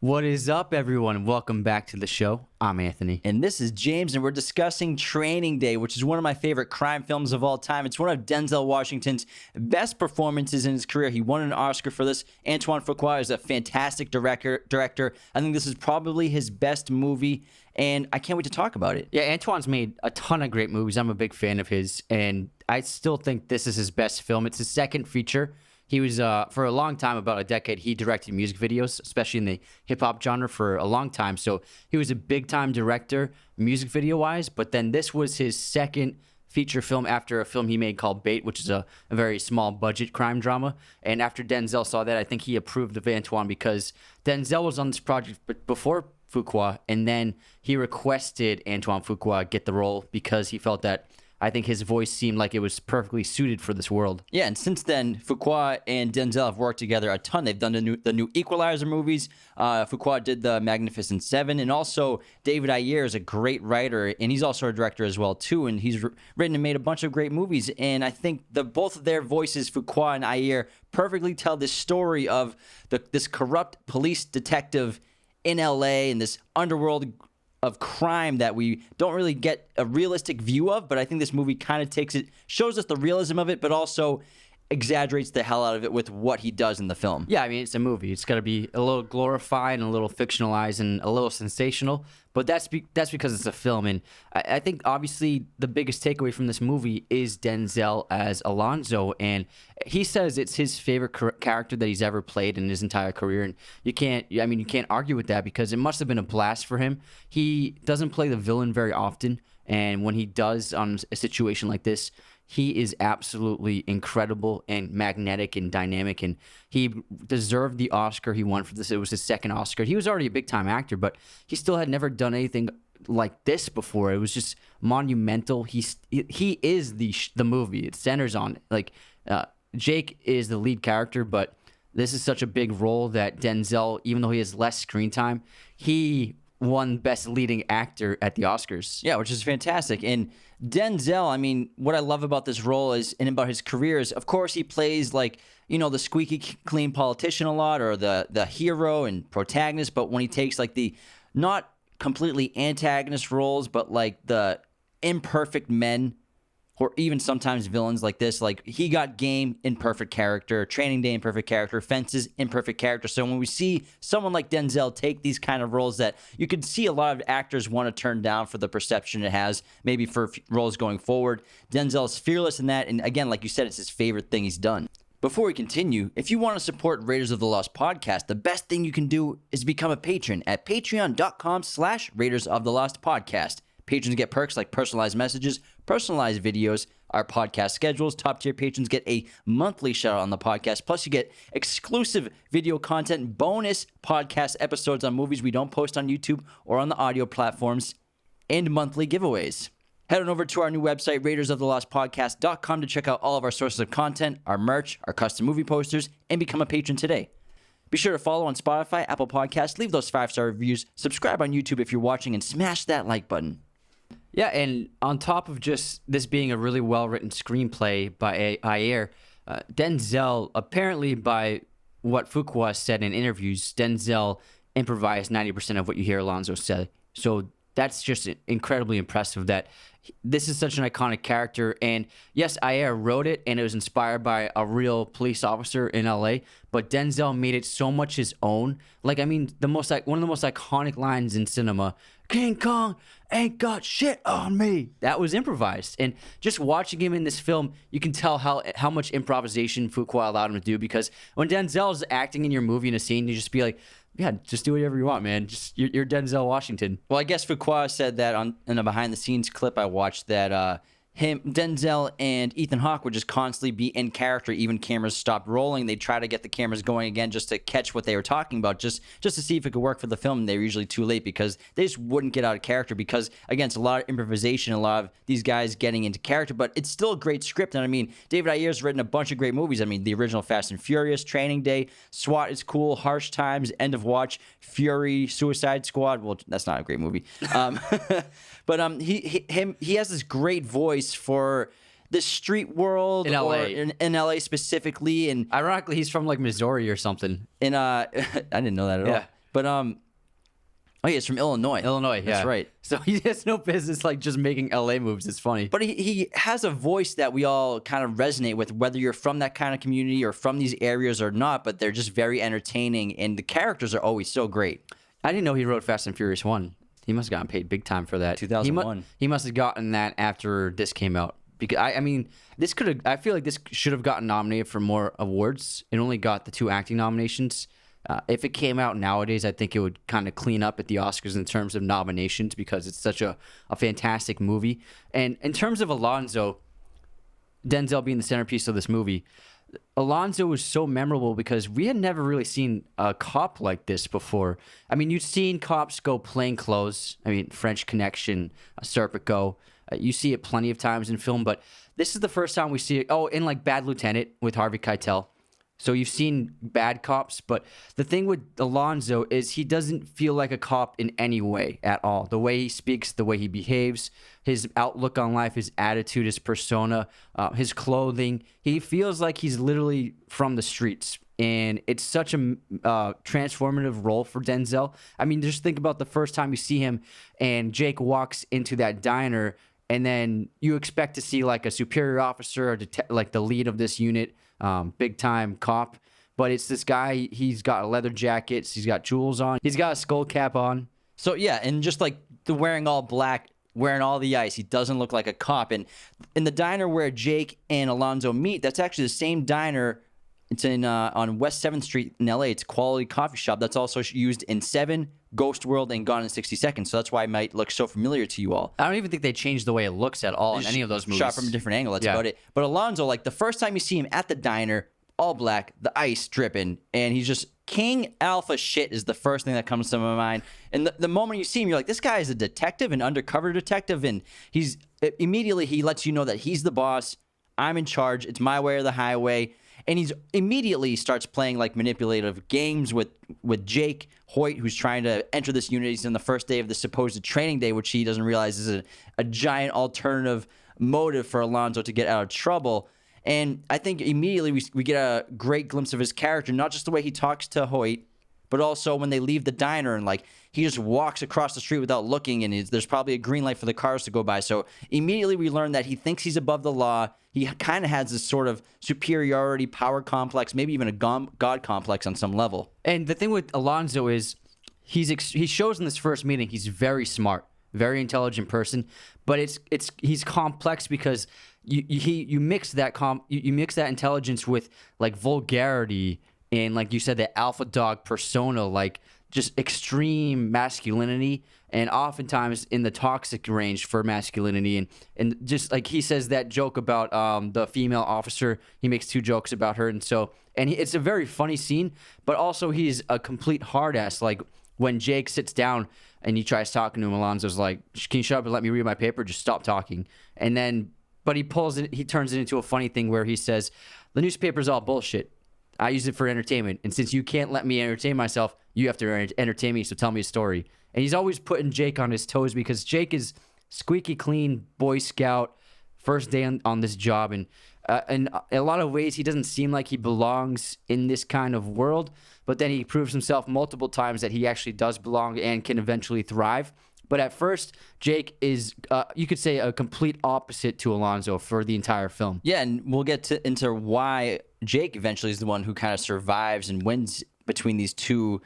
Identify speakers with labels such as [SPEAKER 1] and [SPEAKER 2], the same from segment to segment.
[SPEAKER 1] What is up, everyone? Welcome back to the show. I'm Anthony.
[SPEAKER 2] And this is James, and we're discussing Training Day, which is one of my favorite crime films of all time. It's one of Denzel Washington's best performances in his career. He won an Oscar for this. Antoine Fuqua is a fantastic director. I think this is probably his best movie, and I can't wait to talk about it.
[SPEAKER 1] Yeah, Antoine's made a ton of great movies. I'm a big fan of his, and I still think this is his best film. It's his second feature. He was, for a long time, about a decade, he directed music videos, especially in the hip-hop genre for a long time. So he was a big-time director, music video-wise, but then this was his second feature film after a film he made called Bait, which is a very small-budget crime drama. And after Denzel saw that, I think he approved of Antoine because Denzel was on this project before Fuqua, and then he requested Antoine Fuqua get the role because he felt that I think his voice seemed like it was perfectly suited for this world.
[SPEAKER 2] Yeah, and since then, Fuqua and Denzel have worked together a ton. They've done the new Equalizer movies. Fuqua did the Magnificent Seven, and also David Ayer is a great writer, and he's also a director as well too. And he's written and made a bunch of great movies. And I think both of their voices, Fuqua and Ayer, perfectly tell this story of this corrupt police detective in LA and this underworld of crime that we don't really get a realistic view of, but I think this movie kind of shows us the realism of it, but also exaggerates the hell out of it with what he does in the film.
[SPEAKER 1] Yeah, I mean, it's a movie. It's got to be a little glorified and a little fictionalized and a little sensational, but that's because it's a film. And I think, obviously, the biggest takeaway from this movie is Denzel as Alonzo, and he says it's his favorite character that he's ever played in his entire career, and you can't argue with that because it must have been a blast for him. He doesn't play the villain very often, and when he does on a situation like this, he is absolutely incredible and magnetic and dynamic, and he deserved the Oscar he won for this. It was his second Oscar. He was already a big-time actor, but he still had never done anything like this before. It was just monumental. He is the movie. It centers on Jake is the lead character, but this is such a big role that Denzel, even though he has less screen time, he won Best Leading Actor at the Oscars.
[SPEAKER 2] Yeah, which is fantastic. And Denzel, I mean, what I love about this role and about his career is, of course, he plays the squeaky clean politician a lot, or the hero and protagonist. But when he takes the not completely antagonist roles, but the imperfect men, or even sometimes villains like this, he got Game in perfect character, Training Day in perfect character, Fences in perfect character. So when we see someone like Denzel take these kind of roles that you could see a lot of actors want to turn down for the perception it has, maybe for roles going forward, Denzel is fearless in that. And again, like you said, it's his favorite thing he's done. Before we continue, if you want to support Raiders of the Lost podcast, the best thing you can do is become a patron at patreon.com/Raiders of the Lost podcast. Patrons get perks like personalized messages, personalized videos, our podcast schedules. Top-tier patrons get a monthly shout-out on the podcast. Plus, you get exclusive video content, bonus podcast episodes on movies we don't post on YouTube or on the audio platforms, and monthly giveaways. Head on over to our new website, RaidersOfTheLostPodcast.com, to check out all of our sources of content, our merch, our custom movie posters, and become a patron today. Be sure to follow on Spotify, Apple Podcasts, leave those 5-star reviews, subscribe on YouTube if you're watching, and smash that like button.
[SPEAKER 1] Yeah, and on top of just this being a really well-written screenplay by Ayer, Denzel, apparently by what Fuqua said in interviews, Denzel improvised 90% of what you hear Alonzo say. So that's just incredibly impressive that this is such an iconic character. And yes, Ayer wrote it, and it was inspired by a real police officer in LA, but Denzel made it so much his own. One of the most iconic lines in cinema, "King Kong ain't got shit on me," that was improvised. And just watching him in this film, you can tell how much improvisation Fuqua allowed him to do, because when Denzel's acting in your movie in a scene, you just be like, yeah, just do whatever you want, man. Just you're Denzel Washington.
[SPEAKER 2] Well, I guess Fuqua said that in a behind-the-scenes clip I watched that Denzel and Ethan Hawke would just constantly be in character. Even cameras stopped rolling, they'd try to get the cameras going again just to catch what they were talking about, just to see if it could work for the film. And they were usually too late because they just wouldn't get out of character, because, again, it's a lot of improvisation, a lot of these guys getting into character, but it's still a great script. And I mean, David Ayer's written a bunch of great movies. I mean, the original Fast and Furious, Training Day, SWAT is cool, Harsh Times, End of Watch, Fury, Suicide Squad. Well, that's not a great movie. But he has this great voice for the street world
[SPEAKER 1] in LA,
[SPEAKER 2] in LA specifically, and
[SPEAKER 1] ironically, he's from Missouri or something.
[SPEAKER 2] I didn't know that at all. But oh yeah, it's from Illinois.
[SPEAKER 1] Illinois, yeah.
[SPEAKER 2] That's right.
[SPEAKER 1] So he has no business like just making LA moves. It's funny.
[SPEAKER 2] But he has a voice that we all kind of resonate with, whether you're from that kind of community or from these areas or not, but they're just very entertaining, and the characters are always so great.
[SPEAKER 1] I didn't know he wrote Fast and Furious 1. He must have gotten paid big time for that.
[SPEAKER 2] 2001.
[SPEAKER 1] He must have gotten that after this came out. Because I mean, I feel like this should have gotten nominated for more awards. It only got the 2 acting nominations. If it came out nowadays, I think it would kind of clean up at the Oscars in terms of nominations because it's such a fantastic movie. And in terms of Alonzo, Denzel being the centerpiece of this movie, Alonzo was so memorable because we had never really seen a cop like this before. I mean, you'd seen cops go plain clothes. I mean, French Connection, Serpico. You see it plenty of times in film, but this is the first time we see it. Oh, in like Bad Lieutenant with Harvey Keitel. So you've seen bad cops, but the thing with Alonzo is he doesn't feel like a cop in any way at all. The way he speaks, the way he behaves, his outlook on life, his attitude, his persona, his clothing. He feels like he's literally from the streets. And it's such a transformative role for Denzel. I mean, just think about the first time you see him and Jake walks into that diner and then you expect to see like a superior officer or like the lead of this unit, big time cop. But it's this guy, he's got leather jackets, he's got jewels on, he's got a skull cap on.
[SPEAKER 2] So yeah, and just like the wearing all black, wearing all the ice, he doesn't look like a cop. And in the diner where Jake and Alonzo meet, that's actually the same diner. It's in on West 7th Street in LA. It's a quality coffee shop that's also used in Seven, Ghost World, and Gone in 60 Seconds. So that's why it might look so familiar to you all.
[SPEAKER 1] I don't even think they changed the way it looks at all in any of those movies.
[SPEAKER 2] Shot from a different angle. That's about it. But Alonzo, like the first time you see him at the diner, all black, the ice dripping, and he's just king alpha shit is the first thing that comes to my mind. And the moment you see him, you're like, this guy is a detective, an undercover detective, and he lets you know that he's the boss. I'm in charge. It's my way or the highway. And he's immediately starts playing like manipulative games with Jake Hoyt, who's trying to enter this unit. He's on the first day of the supposed training day, which he doesn't realize is a giant alternative motive for Alonzo to get out of trouble. And I think immediately we get a great glimpse of his character, not just the way he talks to Hoyt, but also when they leave the diner and like he just walks across the street without looking, and there's probably a green light for the cars to go by. So immediately we learn that he thinks he's above the law. He kind of has this sort of superiority, power complex, maybe even a god complex on some level.
[SPEAKER 1] And the thing with Alonzo is he shows in this first meeting he's very smart, very intelligent person, but he's complex because you mix that intelligence with like vulgarity and like you said, the alpha dog persona, like just extreme masculinity, and oftentimes in the toxic range for masculinity. And just like he says that joke about the female officer, he makes 2 jokes about her. And it's a very funny scene, but also he's a complete hard ass. Like when Jake sits down and he tries talking to him, Alonzo's like, can you shut up and let me read my paper? Just stop talking. And then, but he turns it into a funny thing where he says, the newspaper's all bullshit. I use it for entertainment. And since you can't let me entertain myself, you have to entertain me, so tell me a story. And he's always putting Jake on his toes because Jake is squeaky clean, Boy Scout, first day on this job. And in a lot of ways, he doesn't seem like he belongs in this kind of world. But then he proves himself multiple times that he actually does belong and can eventually thrive. But at first, Jake is, you could say, a complete opposite to Alonzo for the entire film.
[SPEAKER 2] Yeah, and we'll get into why Jake eventually is the one who kind of survives and wins between these two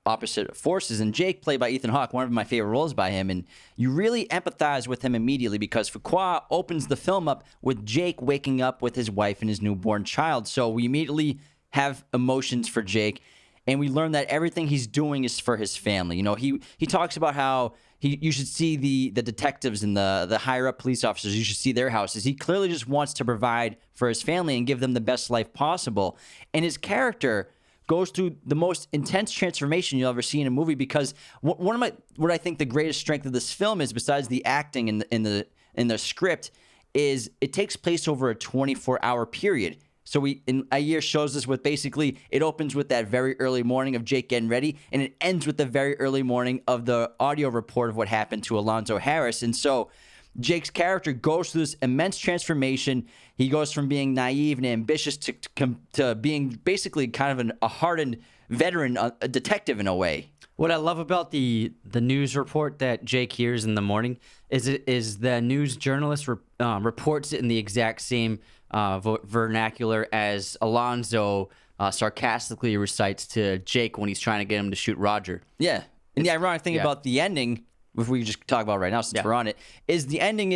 [SPEAKER 2] opposite forces. And Jake, played by Ethan Hawke, one of my favorite roles by him, and you really empathize with him immediately because Fuqua opens the film up with Jake waking up with his wife and his newborn child. So we immediately have emotions for Jake. And we learn that everything he's doing is for his family. You know, he talks about how you should see the detectives and the higher up police officers. You should see their houses. He clearly just wants to provide for his family and give them the best life possible. And his character goes through the most intense transformation you'll ever see in a movie because what I think the greatest strength of this film is, besides the acting in the script, is it takes place over a 24-hour period. So a year shows us with basically, it opens with that very early morning of Jake getting ready, and it ends with the very early morning of the audio report of what happened to Alonzo Harris. And so Jake's character goes through this immense transformation. He goes from being naive and ambitious to being basically kind of a hardened veteran, a detective in a way.
[SPEAKER 1] What I love about the news report that Jake hears in the morning is the news journalist reports it in the exact same vernacular as Alonzo sarcastically recites to Jake when he's trying to get him to shoot Roger.
[SPEAKER 2] Yeah. And the ironic thing about the ending, if we just talk about it right now since we're on it, is the ending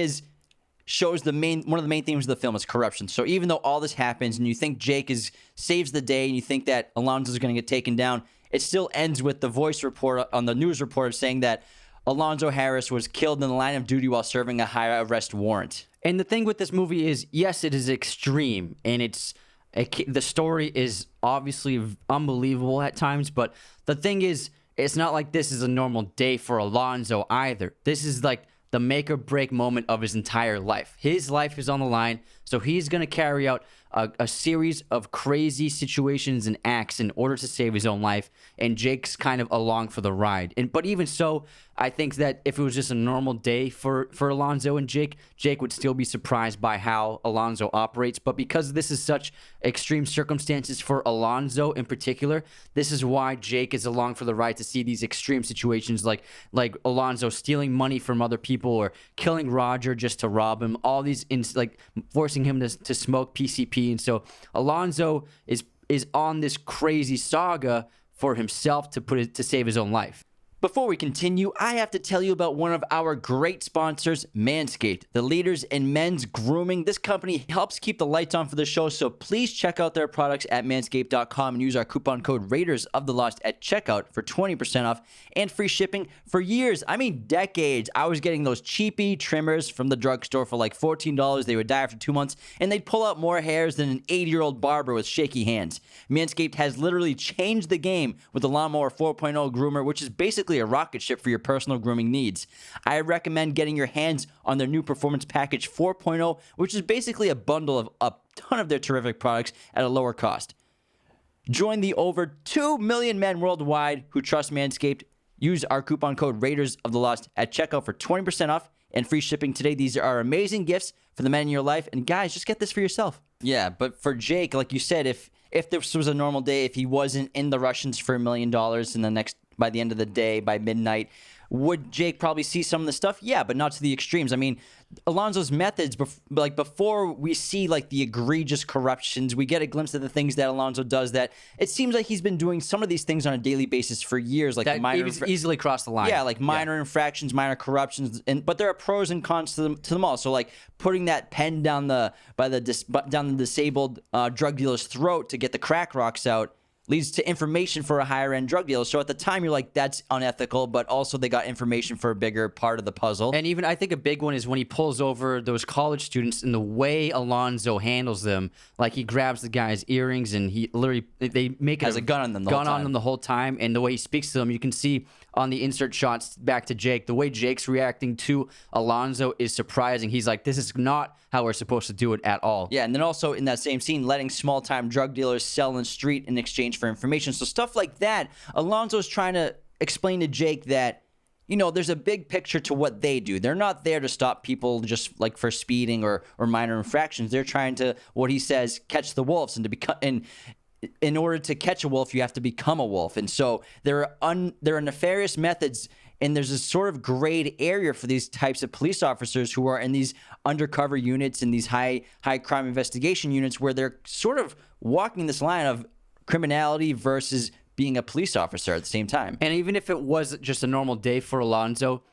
[SPEAKER 2] shows one of the main themes of the film is corruption. So even though all this happens and you think Jake saves the day and you think that Alonzo's going to get taken down, it still ends with the voice report on the news report saying that Alonzo Harris was killed in the line of duty while serving a high arrest warrant.
[SPEAKER 1] And the thing with this movie is, yes, it is extreme, and the story is obviously unbelievable at times, but the thing is, it's not like this is a normal day for Alonzo either. This is like the make or break moment of his entire life. His life is on the line, so he's going to carry out a series of crazy situations and acts in order to save his own life, and Jake's kind of along for the ride. But even so, I think that if it was just a normal day for Alonzo and Jake would still be surprised by how Alonzo operates. But because this is such extreme circumstances for Alonzo in particular, this is why Jake is along for the ride to see these extreme situations like Alonzo stealing money from other people or killing Roger just to rob him, all these like forcing him to smoke PCP. And so Alonzo is on this crazy saga for himself to save his own life.
[SPEAKER 2] Before we continue, I have to tell you about one of our great sponsors, Manscaped, the leaders in men's grooming. This company helps keep the lights on for the show, so please check out their products at manscaped.com and use our coupon code Raiders of the Lost at checkout for 20% off and free shipping. For years, I mean decades, I was getting those cheapy trimmers from the drugstore for like $14. They would die after 2 months, and they'd pull out more hairs than an 80-year-old barber with shaky hands. Manscaped has literally changed the game with the Lawnmower 4.0 groomer, which is basically a rocket ship for your personal grooming needs. I recommend getting your hands on their new Performance Package 4.0, which is basically a bundle of a ton of their terrific products at a lower cost. Join the over 2 million men worldwide who trust Manscaped. Use our coupon code Raiders of the Lost at checkout for 20% off and free shipping today. These are amazing gifts for the men in your life. And guys, just get this for yourself. Yeah, but for Jake, like you said, if this was a normal day, if he wasn't in the Russians for $1 million by the end of the day, by midnight, would Jake probably see some of the stuff? Yeah, but not to the extremes. I mean, Alonzo's methods, before we see like the egregious corruptions, we get a glimpse of the things that Alonzo does that it seems like he's been doing some of these things on a daily basis for years. Like
[SPEAKER 1] that easily crossed the line.
[SPEAKER 2] Yeah, like minor infractions, minor corruptions, but there are pros and cons to them all. So like putting that pen down the disabled drug dealer's throat to get the crack rocks out leads to information for a higher end drug dealer. So at the time, you're like, that's unethical, but also they got information for a bigger part of the puzzle.
[SPEAKER 1] And even I think a big one is when he pulls over those college students and the way Alonzo handles them. Like he grabs the guy's earrings and they make
[SPEAKER 2] has a gun on them
[SPEAKER 1] the whole time. And the way he speaks to them, you can see on the insert shots back to Jake, the way Jake's reacting to Alonzo is surprising. He's like, this is not how we're supposed to do it at all.
[SPEAKER 2] Yeah, and then also in that same scene, letting small-time drug dealers sell in the street in exchange for information. So stuff like that, Alonzo's trying to explain to Jake that, there's a big picture to what they do. They're not there to stop people just like for speeding or minor infractions. They're trying to, what he says, catch the wolves, and to become in order to catch a wolf, you have to become a wolf. And so there are nefarious methods, and there's a sort of grayed area for these types of police officers who are in these undercover units and these high crime investigation units where they're sort of walking this line of criminality versus being a police officer at the same time.
[SPEAKER 1] And even if it was just a normal day for Alonzo,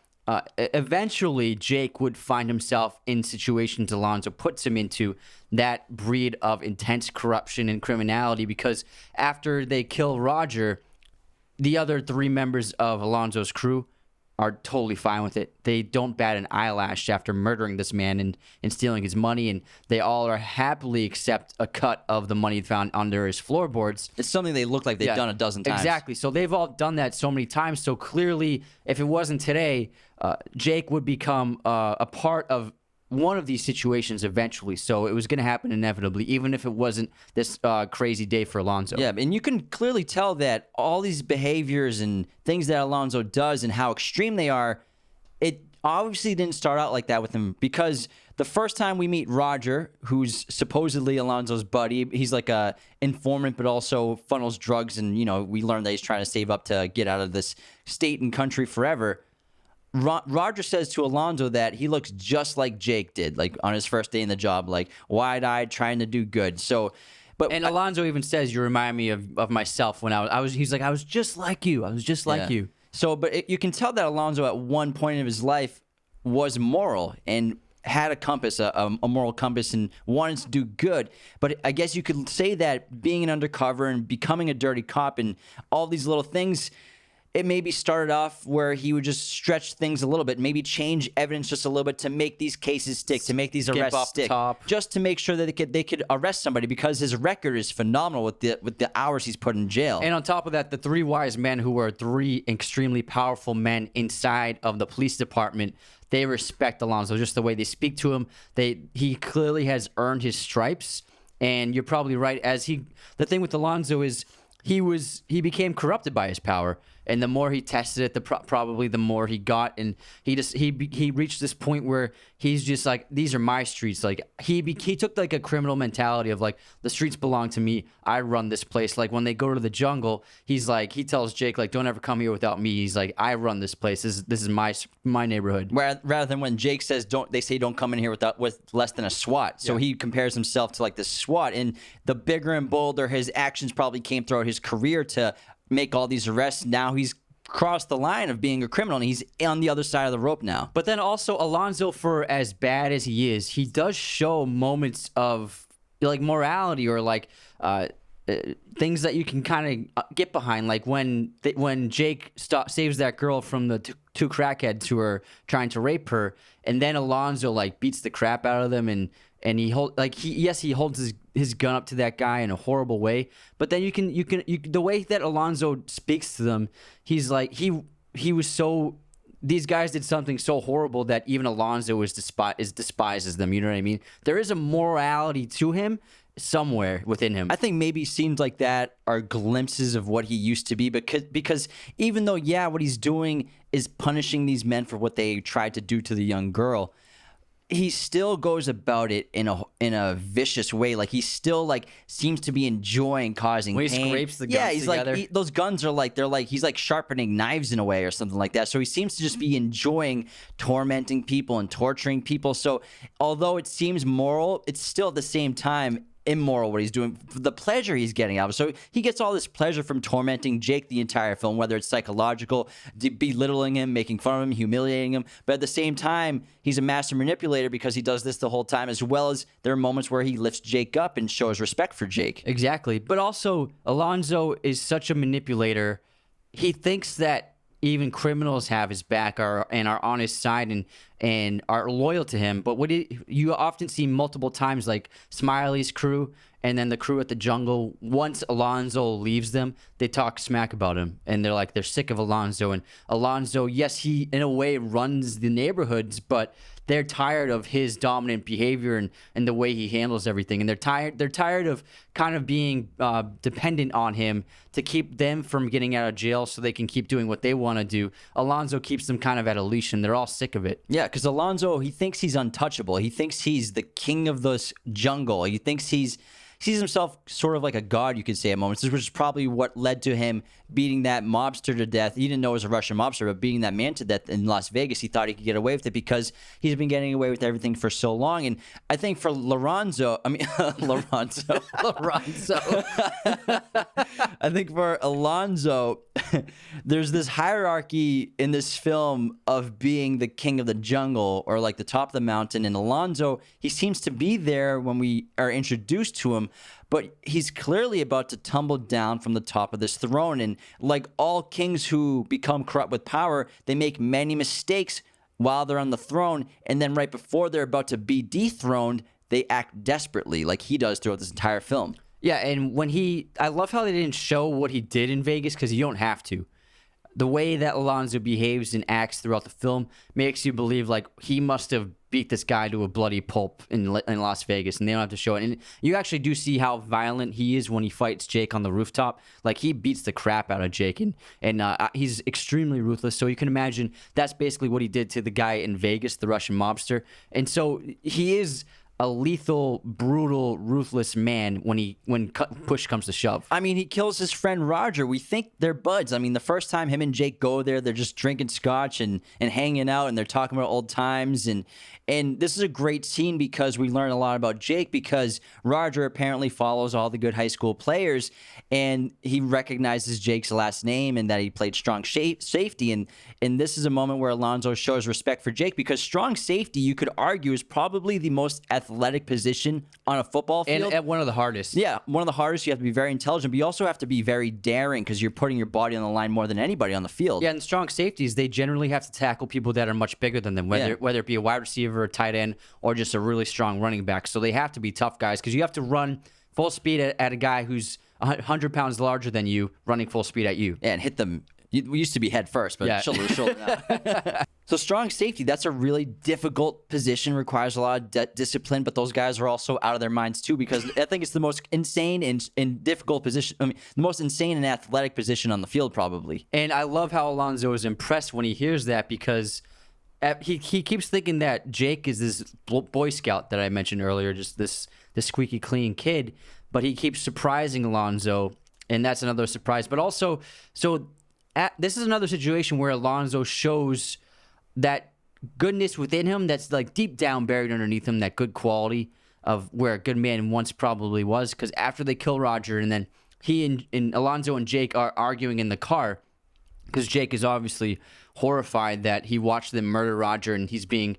[SPEAKER 1] eventually Jake would find himself in situations Alonzo puts him into, that breed of intense corruption and criminality, because after they kill Roger, the other 3 members of Alonzo's crew are totally fine with it. They don't bat an eyelash after murdering this man and stealing his money, and they all are happily accept a cut of the money found under his floorboards.
[SPEAKER 2] It's something they look like they've done a dozen times.
[SPEAKER 1] Exactly. So they've all done that so many times. So clearly, if it wasn't today, Jake would become a part of one of these situations eventually. So it was going to happen inevitably, even if it wasn't this crazy day for Alonzo.
[SPEAKER 2] Yeah, and you can clearly tell that all these behaviors and things that Alonzo does and how extreme they are, it obviously didn't start out like that with him, because the first time we meet Roger, who's supposedly Alonzo's buddy, he's like a informant, but also funnels drugs, and we learn that he's trying to save up to get out of this state and country forever. Roger says to Alonzo that he looks just like Jake did, like on his first day in the job, like wide-eyed, trying to do good.
[SPEAKER 1] And Alonzo even says, "You remind me of myself when I was." He's like, "I was just like you. I was just like you."
[SPEAKER 2] So, you can tell that Alonzo at one point in his life was moral and had a compass, a moral compass, and wanted to do good. But I guess you could say that being an undercover and becoming a dirty cop and all these little things, it maybe started off where he would just stretch things a little bit, maybe change evidence just a little bit to make these cases stick, to make these arrests stick, just to make sure that they could arrest somebody, because his record is phenomenal with the hours he's put in jail.
[SPEAKER 1] And on top of that, the three wise men, who are three extremely powerful men inside of the police department, they respect Alonzo, just the way they speak to him. He clearly has earned his stripes, and you're probably right. The thing with Alonzo is he became corrupted by his power. And the more he tested it, probably the more he got, and he reached this point where he's just like, these are my streets. Like he took like a criminal mentality of like, the streets belong to me. I run this place. Like when they go to the jungle, he's like, he tells Jake like, don't ever come here without me. He's like, I run this place. This is my neighborhood.
[SPEAKER 2] Rather than when Jake says don't come in here with less than a SWAT. So he compares himself to like the SWAT, and the bigger and bolder his actions probably came throughout his career to make all these arrests. Now he's crossed the line of being a criminal, and he's on the other side of the rope now.
[SPEAKER 1] But then also Alonzo, for as bad as he is, he does show moments of like morality, or like things that you can kind of get behind, like when Jake saves that girl from the two crackheads who are trying to rape her, and then Alonzo like beats the crap out of them, and he holds his gun up to that guy in a horrible way. But then you can the way that Alonzo speaks to them, he's like these guys did something so horrible that even Alonzo despises them. You know what I mean? There is a morality to him somewhere within him.
[SPEAKER 2] I think maybe scenes like that are glimpses of what he used to be, because even though what he's doing is punishing these men for what they tried to do to the young girl, he still goes about it in a vicious way. Like he still like seems to be enjoying causing pain.
[SPEAKER 1] When he scrapes the guns together.
[SPEAKER 2] Like those guns are like he's like sharpening knives in a way or something like that. So he seems to just be enjoying tormenting people and torturing people. So although it seems moral, it's still at the same time immoral what he's doing, the pleasure he's getting out of it. So he gets all this pleasure from tormenting Jake the entire film, whether it's psychological, belittling him, making fun of him, humiliating him. But at the same time, he's a master manipulator, because he does this the whole time, as well as there are moments where he lifts Jake up and shows respect for Jake.
[SPEAKER 1] Exactly. But also, Alonzo is such a manipulator. He thinks that even criminals have his back and are on his side and are loyal to him. But you often see multiple times, like Smiley's crew and then the crew at the jungle, once Alonzo leaves them, they talk smack about him. And they're sick of Alonzo. And Alonzo, yes, he in a way runs the neighborhoods, but they're tired of his dominant behavior and the way he handles everything. And they're tired of kind of being dependent on him to keep them from getting out of jail so they can keep doing what they want to do. Alonzo keeps them kind of at a leash, and they're all sick of it.
[SPEAKER 2] Yeah, because Alonzo, he thinks he's untouchable. He thinks he's the king of this jungle. He thinks he sees himself sort of like a god, you could say, at moments, which is probably what led to him beating that mobster to death. He didn't know it was a Russian mobster, but beating that man to death in Las Vegas, he thought he could get away with it because he's been getting away with everything for so long. And I think for Lorenzo, I think for Alonzo, there's this hierarchy in this film of being the king of the jungle, or like the top of the mountain. And Alonzo, he seems to be there when we are introduced to him, but he's clearly about to tumble down from the top of this throne. And like all kings who become corrupt with power, they make many mistakes while they're on the throne. And then right before they're about to be dethroned, they act desperately, like he does throughout this entire film.
[SPEAKER 1] Yeah, and I love how they didn't show what he did in Vegas, because you don't have to. The way that Alonzo behaves and acts throughout the film makes you believe like he must have beat this guy to a bloody pulp in Las Vegas, and they don't have to show it. And you actually do see how violent he is when he fights Jake on the rooftop. Like, he beats the crap out of Jake, and he's extremely ruthless. So you can imagine that's basically what he did to the guy in Vegas, the Russian mobster. And so he is a lethal, brutal, ruthless man when push comes to shove.
[SPEAKER 2] I mean, he kills his friend Roger. We think they're buds. I mean, the first time him and Jake go there, they're just drinking scotch and hanging out, and they're talking about old times. And this is a great scene because we learn a lot about Jake, because Roger apparently follows all the good high school players, and he recognizes Jake's last name and that he played strong safety. And this is a moment where Alonzo shows respect for Jake, because strong safety, you could argue, is probably the most athletic position on a football field.
[SPEAKER 1] And one of the hardest.
[SPEAKER 2] Yeah, one of the hardest. You have to be very intelligent, but you also have to be very daring, because you're putting your body on the line more than anybody on the field.
[SPEAKER 1] Yeah, and strong safeties, they generally have to tackle people that are much bigger than them, whether it be a wide receiver, a tight end, or just a really strong running back. So they have to be tough guys, because you have to run full speed at a guy who's 100 pounds larger than you, running full speed at you.
[SPEAKER 2] Yeah, and hit them. We used to be head first, but shoulder to shoulder now. So strong safety, that's a really difficult position, requires a lot of discipline, but those guys are also out of their minds too, because I think it's the most insane and difficult position. I mean, the most insane and athletic position on the field, probably.
[SPEAKER 1] And I love how Alonzo is impressed when he hears that, because he keeps thinking that Jake is this Boy Scout that I mentioned earlier, just this squeaky clean kid, but he keeps surprising Alonzo, and that's another surprise. But also, this is another situation where Alonzo shows that goodness within him that's like deep down buried underneath him, that good quality of where a good man once probably was. Because after they kill Roger, and then he and Alonzo and Jake are arguing in the car, because Jake is obviously horrified that he watched them murder Roger, and he's being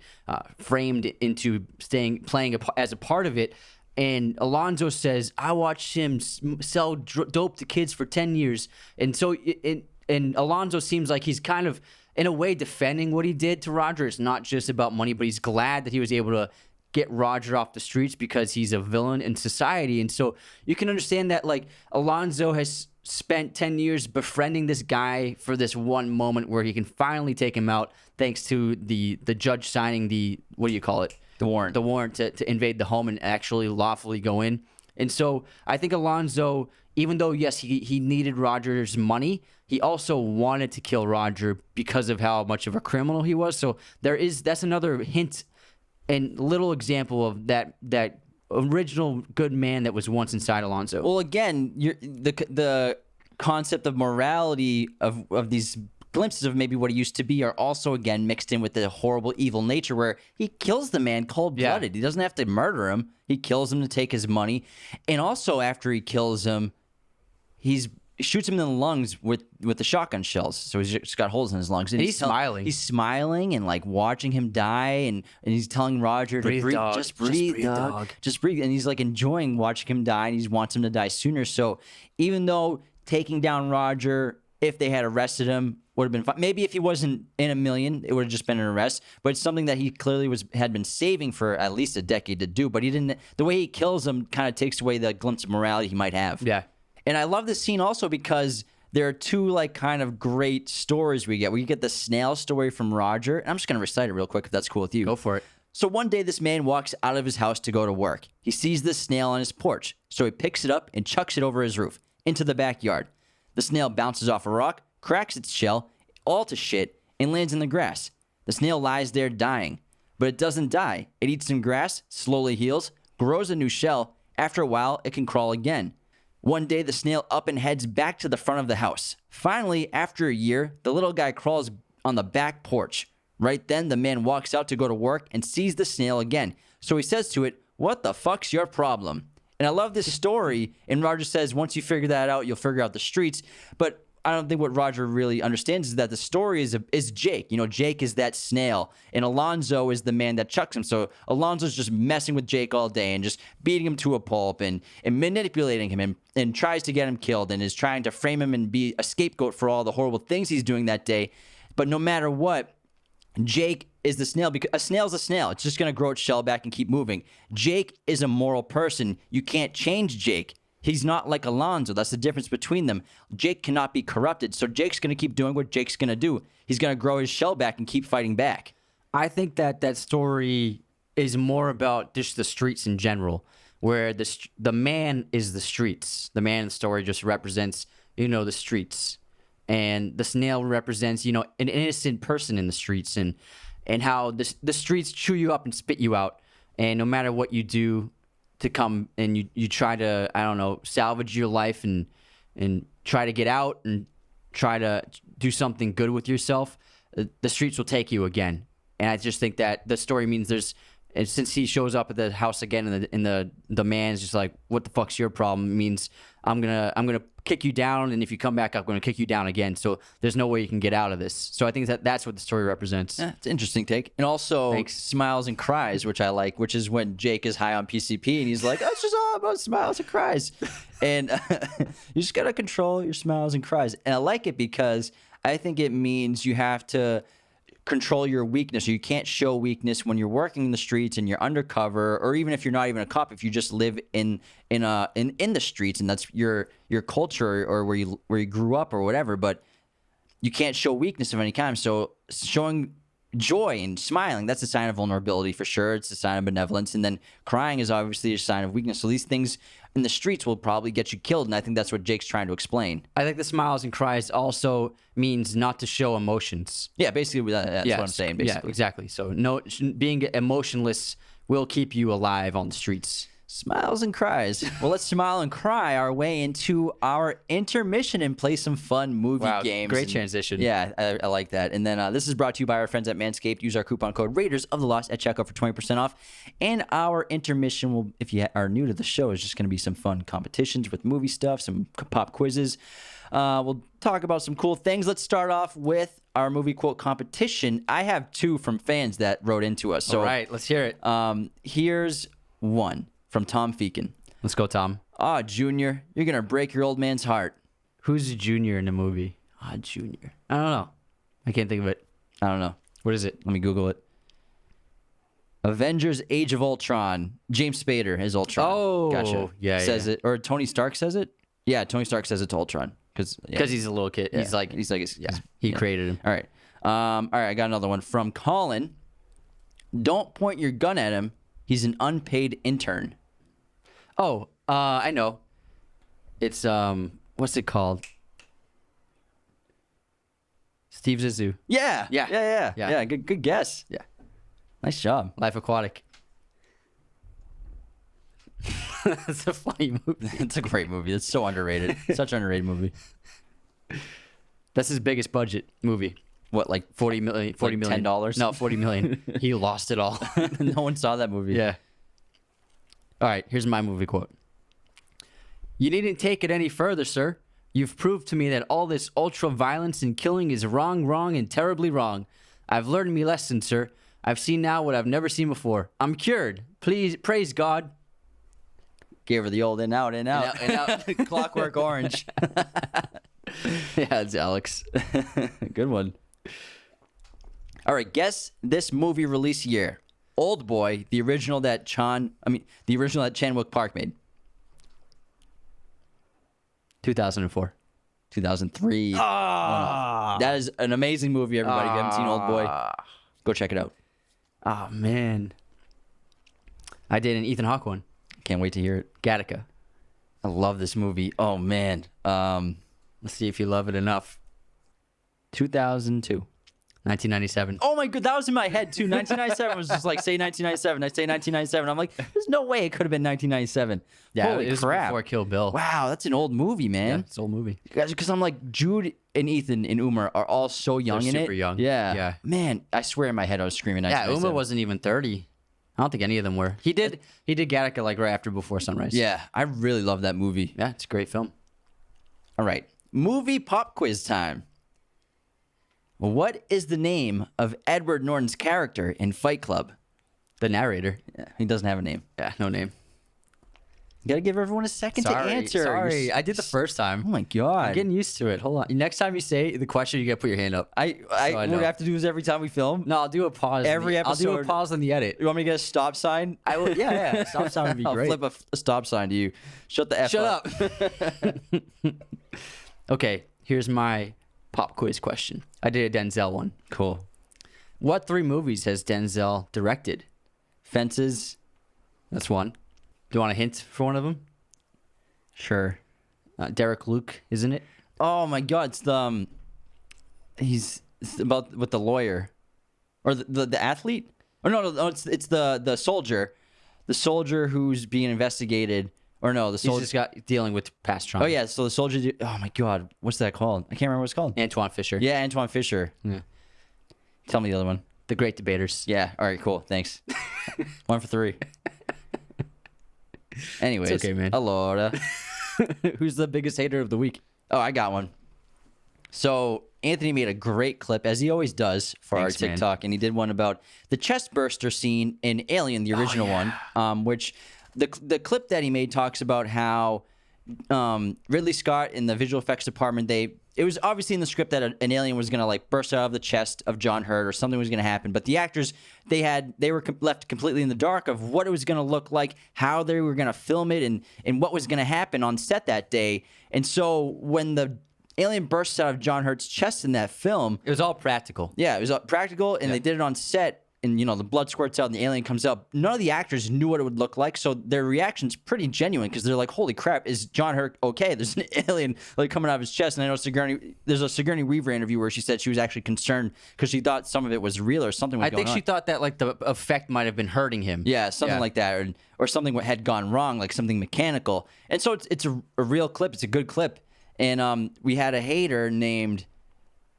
[SPEAKER 1] framed into playing as a part of it. And Alonzo says, I watched him sell dope to kids for 10 years. And so and Alonzo seems like he's kind of, in a way, defending what he did to Roger. It's not just about money, but he's glad that he was able to get Roger off the streets, because he's a villain in society. And so you can understand that, like, Alonzo has spent 10 years befriending this guy for this one moment where he can finally take him out, thanks to the judge signing the, what do you call it?
[SPEAKER 2] The warrant
[SPEAKER 1] to invade the home and actually lawfully go in. And so I think Alonzo, even though, yes, he needed Roger's money, he also wanted to kill Roger because of how much of a criminal he was. So that's another hint and little example of that original good man that was once inside Alonzo.
[SPEAKER 2] Well, again, the concept of morality of these glimpses of maybe what he used to be are also, again, mixed in with the horrible, evil nature where he kills the man cold-blooded. Yeah. He doesn't have to murder him. He kills him to take his money. And also, after he kills him, he shoots him in the lungs with the shotgun shells. So he's just got holes in his lungs.
[SPEAKER 1] And he's smiling.
[SPEAKER 2] He's smiling and, like, watching him die. And he's telling Roger to breathe.
[SPEAKER 1] Dog.
[SPEAKER 2] Just breathe, dog. Just breathe. And he's, like, enjoying watching him die, and he wants him to die sooner. So even though taking down Roger, if they had arrested him, would have been fine. Maybe if he wasn't in a million, it would have just been an arrest. But it's something that he clearly had been saving for at least a decade to do. But he didn't. The way he kills him kind of takes away the glimpse of morality he might have.
[SPEAKER 1] Yeah.
[SPEAKER 2] And I love this scene also because there are two, like, kind of great stories we get. We get the snail story from Roger. And I'm just going to recite it real quick if that's cool with you.
[SPEAKER 1] Go for it.
[SPEAKER 2] So one day this man walks out of his house to go to work. He sees this snail on his porch. So he picks it up and chucks it over his roof into the backyard. The snail bounces off a rock, cracks its shell, all to shit, and lands in the grass. The snail lies there dying. But it doesn't die. It eats some grass, slowly heals, grows a new shell. After a while, it can crawl again. One day, the snail up and heads back to the front of the house. Finally, after a year, the little guy crawls on the back porch. Right then, the man walks out to go to work and sees the snail again. So he says to it, "What the fuck's your problem?" And I love this story. And Roger says, once you figure that out, you'll figure out the streets. But I don't think what Roger really understands is that the story is Jake. You know, Jake is that snail, and Alonzo is the man that chucks him. So Alonzo's just messing with Jake all day and just beating him to a pulp and manipulating him and tries to get him killed and is trying to frame him and be a scapegoat for all the horrible things he's doing that day. But no matter what, Jake is the snail, because a snail's a snail. It's just going to grow its shell back and keep moving. Jake is a moral person. You can't change Jake. He's not like Alonzo. That's the difference between them. Jake cannot be corrupted. So Jake's going to keep doing what Jake's going to do. He's going to grow his shell back and keep fighting back.
[SPEAKER 1] I think that story is more about just the streets in general, where the man is the streets. The man in the story just represents, the streets. And the snail represents, an innocent person in the streets, and how the streets chew you up and spit you out. And no matter what you do to come and you try to, I don't know, salvage your life and try to get out and try to do something good with yourself, the streets will take you again. And I just think that the story means and since he shows up at the house again, and the man's just like, "What the fuck's your problem?" It means I'm gonna kick you down, and if you come back, I'm gonna kick you down again. So there's no way you can get out of this. So I think that's what the story represents.
[SPEAKER 2] Yeah, it's an interesting take. And also
[SPEAKER 1] Thanks.
[SPEAKER 2] Smiles and Cries, which I like, which is when Jake is high on PCP and he's like, "Oh, it's just all about smiles and cries," and you just gotta control your smiles and cries. And I like it because I think it means you have to control your weakness. You can't show weakness when you're working in the streets and you're undercover, or even if you're not even a cop, if you just live in the streets and that's your culture or where you grew up or whatever. But you can't show weakness of any kind. So showing joy and smiling, that's a sign of vulnerability for sure. It's a sign of benevolence. And then crying is obviously a sign of weakness. So these things in the streets will probably get you killed. And I think that's what Jake's trying to explain.
[SPEAKER 1] I think the smiles and cries also means not to show emotions.
[SPEAKER 2] Yeah, basically that's what I'm saying. Basically.
[SPEAKER 1] Yeah, exactly. So being emotionless will keep you alive on the streets.
[SPEAKER 2] Smiles and cries. Well, let's smile and cry our way into our intermission and play some fun movie games.
[SPEAKER 1] Great transition.
[SPEAKER 2] Yeah, I like that. And then this is brought to you by our friends at Manscaped. Use our coupon code Raiders of the Lost at checkout for 20% off. And our intermission will, if you are new to the show, is just going to be some fun competitions with movie stuff, some pop quizzes. We'll talk about some cool things. Let's start off with our movie quote competition. I have two from fans that wrote into us. So,
[SPEAKER 1] all right, let's hear it.
[SPEAKER 2] Here's one from Tom Feakin.
[SPEAKER 1] Let's go, Tom.
[SPEAKER 2] Junior, you're going to break your old man's heart.
[SPEAKER 1] Who's Junior in the movie? Junior. I don't know. I can't think of it.
[SPEAKER 2] I don't know.
[SPEAKER 1] What is it?
[SPEAKER 2] Let me Google it. Avengers Age of Ultron. James Spader is Ultron.
[SPEAKER 1] Oh,
[SPEAKER 2] gotcha.
[SPEAKER 1] yeah,
[SPEAKER 2] Says it. Or Tony Stark says it? Yeah, Tony Stark says it to Ultron. Because
[SPEAKER 1] he's a little kid.
[SPEAKER 2] Yeah.
[SPEAKER 1] He's like, he created him.
[SPEAKER 2] All right. I got another one from Colin. Don't point your gun at him. He's an unpaid intern.
[SPEAKER 1] Oh, I know. It's what's it called? Steve Zissou.
[SPEAKER 2] Yeah. Good guess.
[SPEAKER 1] Yeah.
[SPEAKER 2] Nice job.
[SPEAKER 1] Life Aquatic. That's a funny movie.
[SPEAKER 2] It's a great movie. It's so underrated. Such an underrated movie.
[SPEAKER 1] That's his biggest budget movie.
[SPEAKER 2] What, like
[SPEAKER 1] 40 million? 40 million.
[SPEAKER 2] $10?
[SPEAKER 1] No, 40 million. He lost it all.
[SPEAKER 2] No one saw that movie.
[SPEAKER 1] Yeah. All right, here's my movie quote. You needn't take it any further, sir. You've proved to me that all this ultra violence and killing is wrong, and terribly wrong. I've learned me lesson, sir. I've seen now what I've never seen before. I'm cured. Please, praise God.
[SPEAKER 2] Gave her the old in out. Clockwork Orange.
[SPEAKER 1] Yeah, it's Alex.
[SPEAKER 2] Good one. All right, guess this movie release year. Old Boy, the original that Chan-wook Park made.
[SPEAKER 1] 2004.
[SPEAKER 2] 2003. That is an amazing movie, everybody. If you haven't seen Old Boy, go check it out.
[SPEAKER 1] Oh, man. I did an Ethan Hawke one.
[SPEAKER 2] Can't wait to hear it.
[SPEAKER 1] Gattaca.
[SPEAKER 2] I love this movie. Oh, man.
[SPEAKER 1] Let's see if you love it enough.
[SPEAKER 2] 2002.
[SPEAKER 1] 1997.
[SPEAKER 2] Oh my god, that was in my head too. 1997 was just like, say 1997. I say 1997. I'm like, there's no way it could have been 1997.
[SPEAKER 1] Yeah,
[SPEAKER 2] Holy
[SPEAKER 1] it was
[SPEAKER 2] crap.
[SPEAKER 1] before Kill Bill.
[SPEAKER 2] Wow, that's an old movie, man.
[SPEAKER 1] Yeah, it's an old movie.
[SPEAKER 2] Because I'm like, Jude and Ethan and Umar are all so young
[SPEAKER 1] They're
[SPEAKER 2] in it.
[SPEAKER 1] super young.
[SPEAKER 2] Yeah.
[SPEAKER 1] Yeah.
[SPEAKER 2] Man, I swear in my head I was screaming
[SPEAKER 1] Yeah,
[SPEAKER 2] 1997.
[SPEAKER 1] Uma wasn't even 30. I don't think any of them were. He did Gattaca like right after Before Sunrise.
[SPEAKER 2] Yeah, I really love that movie.
[SPEAKER 1] Yeah, it's a great film.
[SPEAKER 2] All right, movie pop quiz time. What is the name of Edward Norton's character in Fight Club?
[SPEAKER 1] The narrator.
[SPEAKER 2] Yeah, he doesn't have a name.
[SPEAKER 1] Yeah, no name.
[SPEAKER 2] You gotta give everyone a second to answer.
[SPEAKER 1] Sorry, I did the first time.
[SPEAKER 2] Oh my god.
[SPEAKER 1] I'm getting used to it. Hold on. Next time you say the question, you gotta put your hand up.
[SPEAKER 2] I would have to do this every time we film.
[SPEAKER 1] No, I'll do a pause.
[SPEAKER 2] Every
[SPEAKER 1] I'll do a
[SPEAKER 2] episode.
[SPEAKER 1] pause on the edit.
[SPEAKER 2] You want me to get a stop sign?
[SPEAKER 1] I will. Yeah. Stop sign would be great.
[SPEAKER 2] I'll flip a stop sign to you. Shut the F up.
[SPEAKER 1] Shut up. Okay, here's my pop quiz question. I did a Denzel one.
[SPEAKER 2] Cool.
[SPEAKER 1] What 3 movies has Denzel directed?
[SPEAKER 2] Fences.
[SPEAKER 1] That's one. Do you want a hint for one of them?
[SPEAKER 2] Sure.
[SPEAKER 1] Derek Luke, isn't it?
[SPEAKER 2] Oh my God! It's the it's about with the lawyer, or the athlete. Or no, it's the soldier who's being investigated. Or no, the
[SPEAKER 1] He's
[SPEAKER 2] soldier
[SPEAKER 1] just got dealing with past trauma.
[SPEAKER 2] Oh yeah, so the soldier. Oh my God, what's that called? I can't remember what it's called.
[SPEAKER 1] Antoine Fisher.
[SPEAKER 2] Yeah, Antoine Fisher.
[SPEAKER 1] Yeah.
[SPEAKER 2] Tell me the other one.
[SPEAKER 1] The Great Debaters.
[SPEAKER 2] Yeah. All right. Cool. Thanks. 1 for 3. Anyways,
[SPEAKER 1] It's okay, man.
[SPEAKER 2] Allora.
[SPEAKER 1] Who's the biggest hater of the week?
[SPEAKER 2] Oh, I got one. So Anthony made a great clip, as he always does, for
[SPEAKER 1] Thanks,
[SPEAKER 2] our
[SPEAKER 1] man.
[SPEAKER 2] TikTok, and he did one about the chest burster scene in Alien, the original one, which the clip that he made talks about how Ridley Scott in the visual effects department, it was obviously in the script that an alien was gonna like burst out of the chest of John Hurt or something was gonna happen, but the actors they were left completely in the dark of what it was gonna look like, how they were gonna film it, and what was gonna happen on set that day. And so when the alien bursts out of John Hurt's chest in that film,
[SPEAKER 1] It was all practical.
[SPEAKER 2] yeah, it was practical, and they did it on set. And, the blood squirts out and the alien comes out. None of the actors knew what it would look like, so their reaction's pretty genuine because they're like, holy crap, is John Hurt okay? There's an alien like coming out of his chest. And I know there's a Sigourney Weaver interview where she said she was actually concerned because she thought some of it was real or something was
[SPEAKER 1] I
[SPEAKER 2] going on.
[SPEAKER 1] think she thought that like the effect might have been hurting him.
[SPEAKER 2] Yeah, something like that, or something had gone wrong, like something mechanical. And so it's a real clip. It's a good clip. And we had a hater named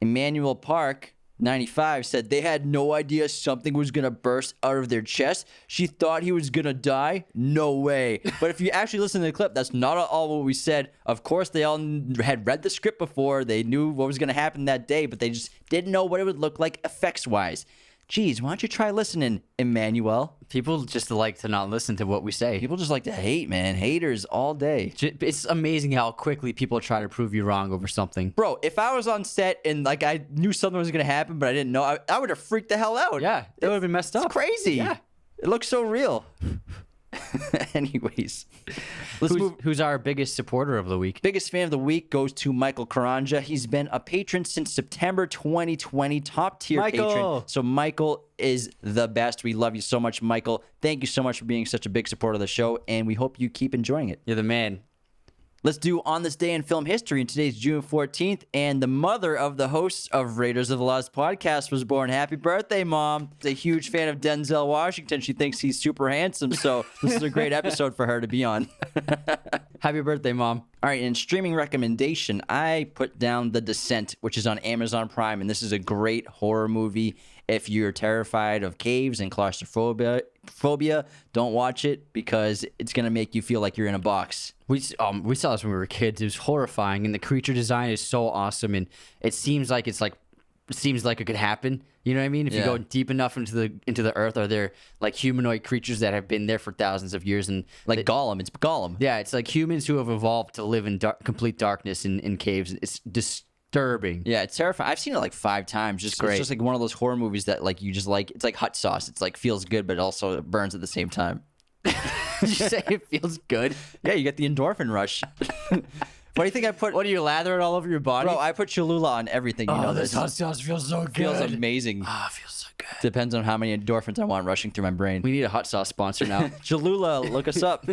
[SPEAKER 2] Emmanuel Park, 95, said they had no idea something was going to burst out of their chest. She thought he was going to die. No way. But if you actually listen to the clip, that's not all what we said. Of course, they all had read the script before. They knew what was going to happen that day, but they just didn't know what it would look like effects-wise. Geez, why don't you try listening, Emmanuel?
[SPEAKER 1] People just like to not listen to what we say.
[SPEAKER 2] People just like to hate, man. Haters all day.
[SPEAKER 1] It's amazing how quickly people try to prove you wrong over something.
[SPEAKER 2] Bro, if I was on set and like I knew something was going to happen, but I didn't know, I would have freaked the hell out.
[SPEAKER 1] Yeah, it would have been messed up.
[SPEAKER 2] It's crazy.
[SPEAKER 1] Yeah.
[SPEAKER 2] It looks so real. Anyways, let's move.
[SPEAKER 1] Who's our biggest supporter of the week?
[SPEAKER 2] Biggest fan of the week goes to Michael Karanja. He's been a patron since September 2020, top tier
[SPEAKER 1] Michael.
[SPEAKER 2] patron. So Michael is the best. We love you so much, Michael. Thank you so much for being such a big supporter of the show, and we hope you keep enjoying it.
[SPEAKER 1] You're the man.
[SPEAKER 2] Let's do On This Day in Film History. And today's June 14th, and the mother of the hosts of Raiders of the Lost podcast was born. Happy birthday, Mom. She's a huge fan of Denzel Washington. She thinks he's super handsome, so this is a great episode for her to be on.
[SPEAKER 1] Happy birthday, Mom.
[SPEAKER 2] All right, in streaming recommendation, I put down The Descent, which is on Amazon Prime, and this is a great horror movie. If you're terrified of caves and claustrophobia, don't watch it because it's going to make you feel like you're in a box.
[SPEAKER 1] We saw this when we were kids. It was horrifying, and the creature design is so awesome, and it seems like it could happen. You know what I mean? If you go deep enough into the earth, are there like humanoid creatures that have been there for thousands of years, and
[SPEAKER 2] Like Gollum, it's Gollum.
[SPEAKER 1] yeah, it's like humans who have evolved to live in complete darkness in caves. It's disturbing.
[SPEAKER 2] Yeah, it's terrifying. I've seen it like 5 times. It's just like one of those horror movies that like you just like. It's like hot sauce. It's like feels good, but also it burns at the same time.
[SPEAKER 1] Did you say it feels good?
[SPEAKER 2] Yeah, you get the endorphin rush. What do you think I put?
[SPEAKER 1] What do you lather it all over your body?
[SPEAKER 2] Bro, I put Cholula on everything. You know this.
[SPEAKER 1] hot sauce feels so good.
[SPEAKER 2] Feels amazing.
[SPEAKER 1] Ah, feels so good.
[SPEAKER 2] Depends on how many endorphins I want rushing through my brain.
[SPEAKER 1] We need a hot sauce sponsor now.
[SPEAKER 2] Cholula, look us up.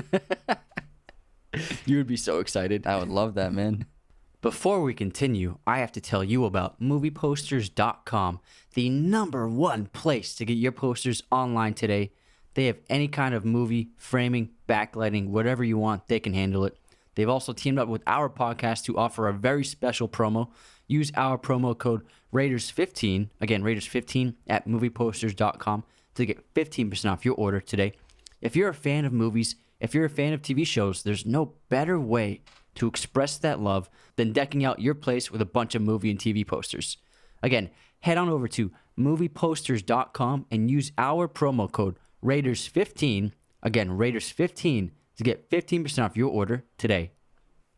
[SPEAKER 1] You would be so excited.
[SPEAKER 2] I would love that, man.
[SPEAKER 1] Before we continue, I have to tell you about movieposters.com, the #1 place to get your posters online today. They have any kind of movie, framing, backlighting, whatever you want, they can handle it. They've also teamed up with our podcast to offer a very special promo. Use our promo code Raiders15, again, Raiders15 at movieposters.com to get 15% off your order today. If you're a fan of movies, if you're a fan of TV shows, there's no better way to express that love than decking out your place with a bunch of movie and TV posters. Again, head on over to movieposters.com and use our promo code Raiders15, again, Raiders15, to get 15% off your order today.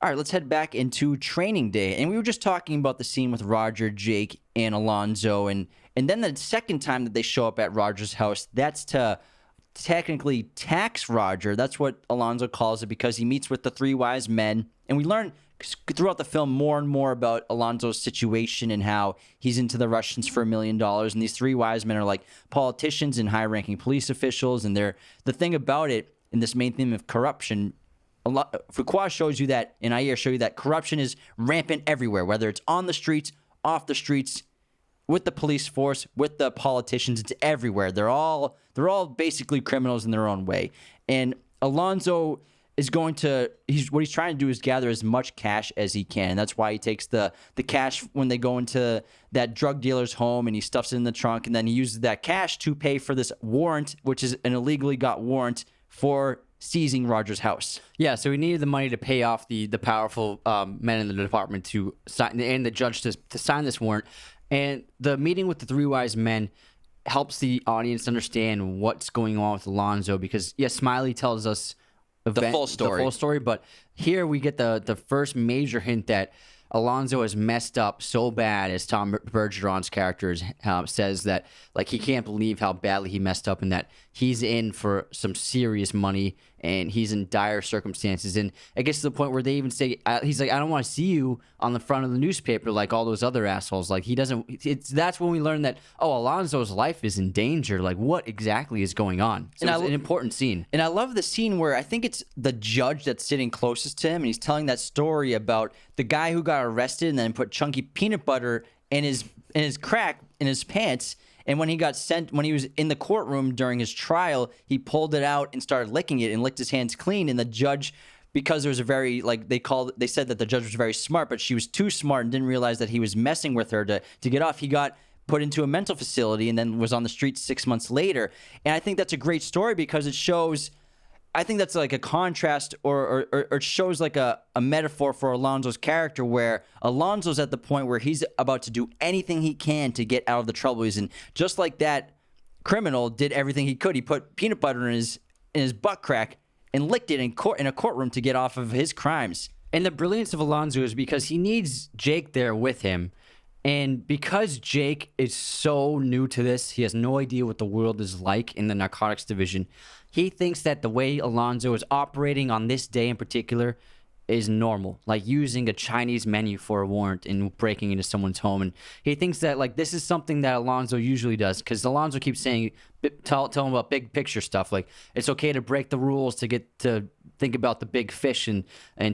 [SPEAKER 2] All right, let's head back into Training Day. And we were just talking about the scene with Roger, Jake, and Alonzo. And then the second time that they show up at Roger's house, that's to technically tax Roger. That's what Alonzo calls it because he meets with the 3 wise men. And we learn throughout the film more and more about Alonzo's situation and how he's into the Russians for $1 million. And these three wise men are like politicians and high-ranking police officials. And the thing about it, in this main theme of corruption, Fuqua shows you that, and Ayer show you that corruption is rampant everywhere, whether it's on the streets, off the streets, with the police force, with the politicians. It's everywhere. They're all basically criminals in their own way. And Alonzo is what he's trying to do is gather as much cash as he can. And that's why he takes the cash when they go into that drug dealer's home, and he stuffs it in the trunk, and then he uses that cash to pay for this warrant, which is an illegally got warrant for seizing Roger's house.
[SPEAKER 1] Yeah, so he needed the money to pay off the powerful men in the department to sign, and the judge to sign this warrant. And the meeting with the three wise men helps the audience understand what's going on with Alonzo, because yes, Smiley tells us
[SPEAKER 2] the full story,
[SPEAKER 1] but here we get the first major hint that Alonzo has messed up so bad, as Tom Bergeron's character says, that like he can't believe how badly he messed up, and that he's in for some serious money and he's in dire circumstances. And it gets to the point where they even say, he's like, I don't want to see you on the front of the newspaper like all those other assholes. Like he doesn't. That's when we learn that, oh, Alonzo's life is in danger. Like what exactly is going on? So it's an important scene.
[SPEAKER 2] And I love the scene where I think it's the judge that's sitting closest to him, and he's telling that story about the guy who got arrested and then put chunky peanut butter in his crack in his pants. And when he was in the courtroom during his trial, he pulled it out and started licking it and licked his hands clean. And the judge, because there was a very, like they said that the judge was very smart, but she was too smart and didn't realize that he was messing with her to get off. He got put into a mental facility and then was on the streets 6 months later. And I think that's a great story because it shows, I think that's like a contrast or it shows like a metaphor for Alonzo's character, where Alonzo's at the point where he's about to do anything he can to get out of the trouble he's in. Just like that criminal did everything he could. He put peanut butter in his butt crack and licked it in a courtroom to get off of his crimes.
[SPEAKER 1] And the brilliance of Alonzo is because he needs Jake there with him. And because Jake is so new to this, he has no idea what the world is like in the narcotics division. He thinks that the way Alonzo is operating on this day in particular is normal, like using a Chinese menu for a warrant and breaking into someone's home. And he thinks that like this is something that Alonzo usually does, because Alonzo keeps saying, tell him about big picture stuff. Like it's okay to break the rules to get to think about the big fish and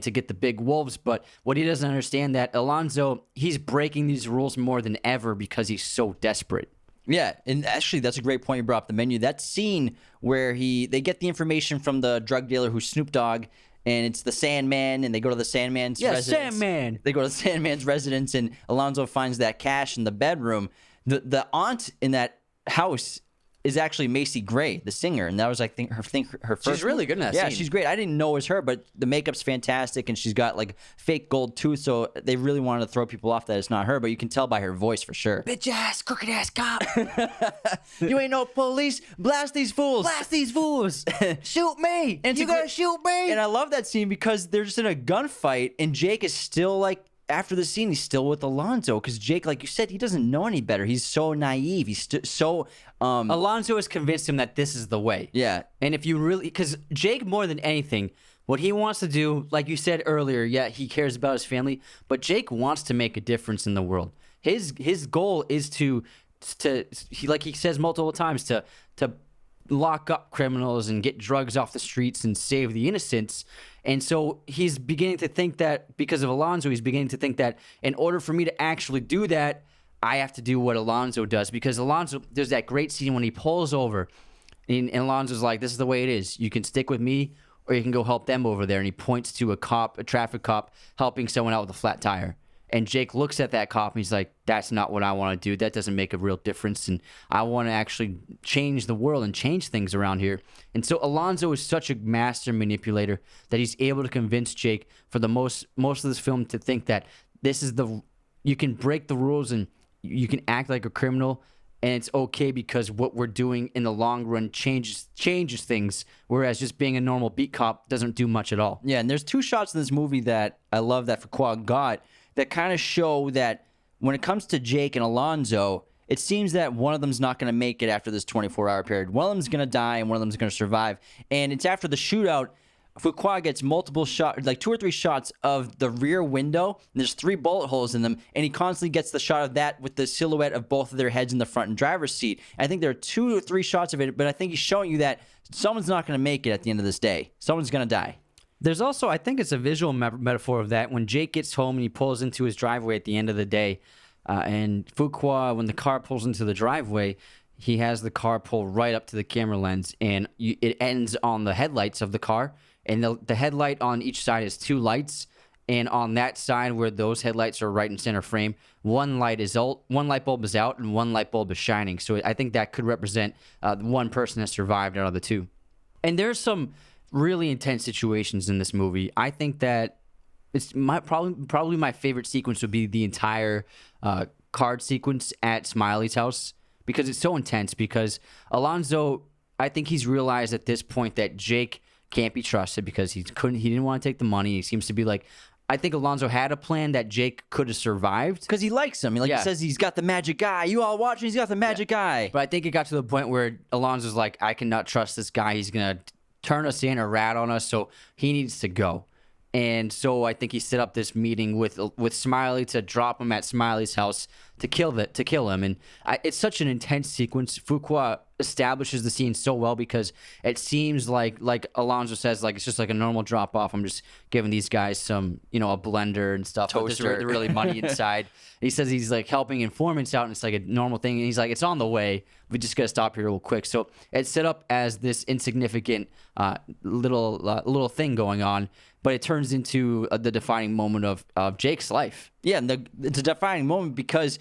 [SPEAKER 1] to get the big wolves. But what he doesn't understand, that Alonzo, he's breaking these rules more than ever because he's so desperate.
[SPEAKER 2] Yeah, and actually that's a great point you brought up, the menu. That scene where they get the information from the drug dealer who's Snoop Dogg, and it's the Sandman, and they go to the Sandman's residence.
[SPEAKER 1] Sandman!
[SPEAKER 2] They go to the Sandman's residence, and Alonzo finds that cash in the bedroom. The aunt in that house is actually Macy Gray, the singer, and that was, I think, her first.
[SPEAKER 1] She's really good in that
[SPEAKER 2] scene. Yeah,
[SPEAKER 1] scene.
[SPEAKER 2] she's great. I didn't know it was her, but the makeup's fantastic, and she's got like fake gold tooth, so they really wanted to throw people off that it's not her, but you can tell by her voice for sure.
[SPEAKER 1] Bitch ass, crooked ass cop.
[SPEAKER 2] You ain't no police. Blast these fools.
[SPEAKER 1] Blast these fools. Shoot me.
[SPEAKER 2] And
[SPEAKER 1] you gotta shoot me.
[SPEAKER 2] And I love that scene because they're just in a gunfight, and Jake is still like, after the scene, he's still with Alonzo, because Jake, like you said, he doesn't know any better. He's so naive. He's so...
[SPEAKER 1] Alonzo has convinced him that this is the way.
[SPEAKER 2] Yeah.
[SPEAKER 1] And if you really... Because Jake, more than anything, what he wants to do, like you said earlier, yeah, he cares about his family, but Jake wants to make a difference in the world. His goal is to like he says multiple times, to lock up criminals and get drugs off the streets and save the innocents. And so he's beginning to think that, because of Alonzo, he's beginning to think that in order for me to actually do that, I have to do what Alonzo does. Because Alonzo, there's that great scene when he pulls over and Alonzo's like, this is the way it is. You can stick with me or you can go help them over there. And he points to a traffic cop helping someone out with a flat tire. And Jake looks at that cop and he's like, that's not what I want to do. That doesn't make a real difference. And I want to actually change the world and change things around here. And so Alonzo is such a master manipulator that he's able to convince Jake for the most of this film to think that this is you can break the rules and you can act like a criminal, and it's okay because what we're doing in the long run changes things, whereas just being a normal beat cop doesn't do much at all.
[SPEAKER 2] Yeah, and there's two shots in this movie that I love that Fuqua got that kind of show that when it comes to Jake and Alonzo, it seems that one of them's not going to make it after this 24-hour period. One of them's going to die and one of them's going to survive. And it's after the shootout Fuqua gets multiple shots, like 2 or 3 shots of the rear window. There's 3 bullet holes in them, and he constantly gets the shot of that with the silhouette of both of their heads in the front and driver's seat. I think there are 2 or 3 shots of it, but I think he's showing you that someone's not going to make it at the end of this day. Someone's going to die.
[SPEAKER 1] There's also, I think it's a visual metaphor of that, when Jake gets home and he pulls into his driveway at the end of the day, and Fuqua, when the car pulls into the driveway, he has the car pull right up to the camera lens, and it ends on the headlights of the car, and the headlight on each side is 2 lights, and on that side where those headlights are right in center frame, one light bulb is out and one light bulb is shining. So I think that could represent one person that survived out of the 2. And there's some really intense situations in this movie. I think that it's probably my favorite sequence would be the entire card sequence at Smiley's house, because it's so intense. Because Alonzo, I think he's realized at this point that Jake can't be trusted because he didn't want to take the money. He seems to be like, I think Alonzo had a plan that Jake could have survived
[SPEAKER 2] because he likes him. He says he's got the magic eye. You all watching? He's got the magic eye.
[SPEAKER 1] But I think it got to the point where Alonzo's like, I cannot trust this guy. He's gonna turn us in or rat on us, so he needs to go. And so I think he set up this meeting with Smiley to drop him at Smiley's house to kill him. And it's such an intense sequence. Fuqua establishes the scene so well because it seems like Alonzo says, like, it's just like a normal drop off. I'm just giving these guys some, a blender and stuff.
[SPEAKER 2] Toaster.
[SPEAKER 1] But there's really money inside. He says he's like helping informants out, and it's like a normal thing. And he's like, it's on the way. We just gotta stop here real quick. So it's set up as this insignificant little thing going on, but it turns into the defining moment of Jake's life.
[SPEAKER 2] Yeah, and it's a defining moment because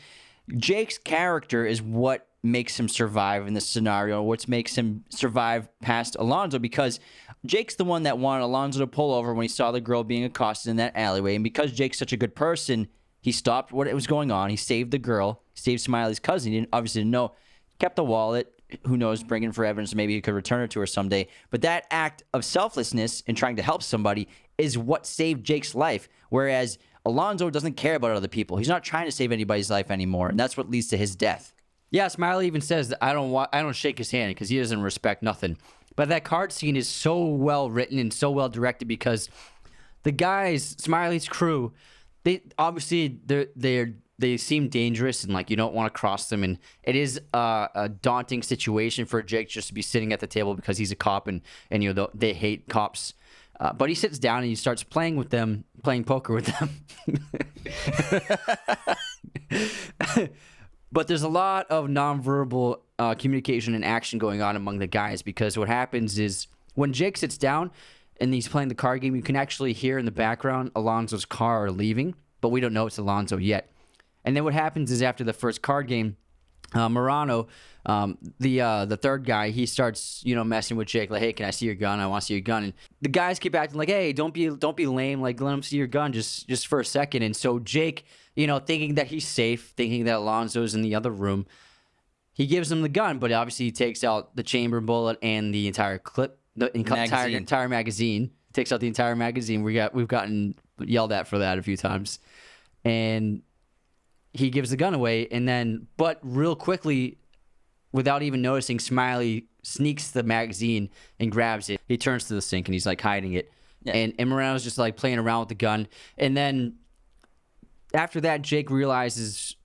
[SPEAKER 2] Jake's character is what makes him survive in this scenario, what makes him survive past Alonzo, because Jake's the one that wanted Alonzo to pull over when he saw the girl being accosted in that alleyway. And because Jake's such a good person, he stopped what was going on. He saved the girl, saved Smiley's cousin. He obviously didn't know, kept the wallet. Who knows, bringing for evidence, maybe he could return it to her someday. But that act of selflessness in trying to help somebody is what saved Jake's life. Whereas Alonzo doesn't care about other people. He's not trying to save anybody's life anymore, and that's what leads to his death.
[SPEAKER 1] Yeah, Smiley even says that I don't shake his hand because he doesn't respect nothing. But that card scene is so well written and so well directed because the guys, Smiley's crew, they seem dangerous and like you don't want to cross them, and it is a daunting situation for Jake just to be sitting at the table because he's a cop and they hate cops. But he sits down and he starts playing poker with them. But there's a lot of nonverbal communication and action going on among the guys, because what happens is when Jake sits down and he's playing the card game, you can actually hear in the background Alonzo's car leaving, but we don't know it's Alonzo yet. And then what happens is after the first card game, Morano, the third guy, he starts messing with Jake, like, hey, can I see your gun? I want to see your gun. And the guys keep acting like, hey, don't be lame, like, let him see your gun just for a second. And so Jake, thinking that he's safe, thinking that Alonzo's in the other room, he gives him the gun, but obviously he takes out the chamber bullet and the entire clip, the entire magazine. Takes out the entire magazine. We've gotten yelled at for that a few times, and he gives the gun away, but real quickly, without even noticing, Smiley sneaks the magazine and grabs it. He turns to the sink and he's like hiding it. Yeah. And Morano's just like playing around with the gun. And then after that, Jake realizes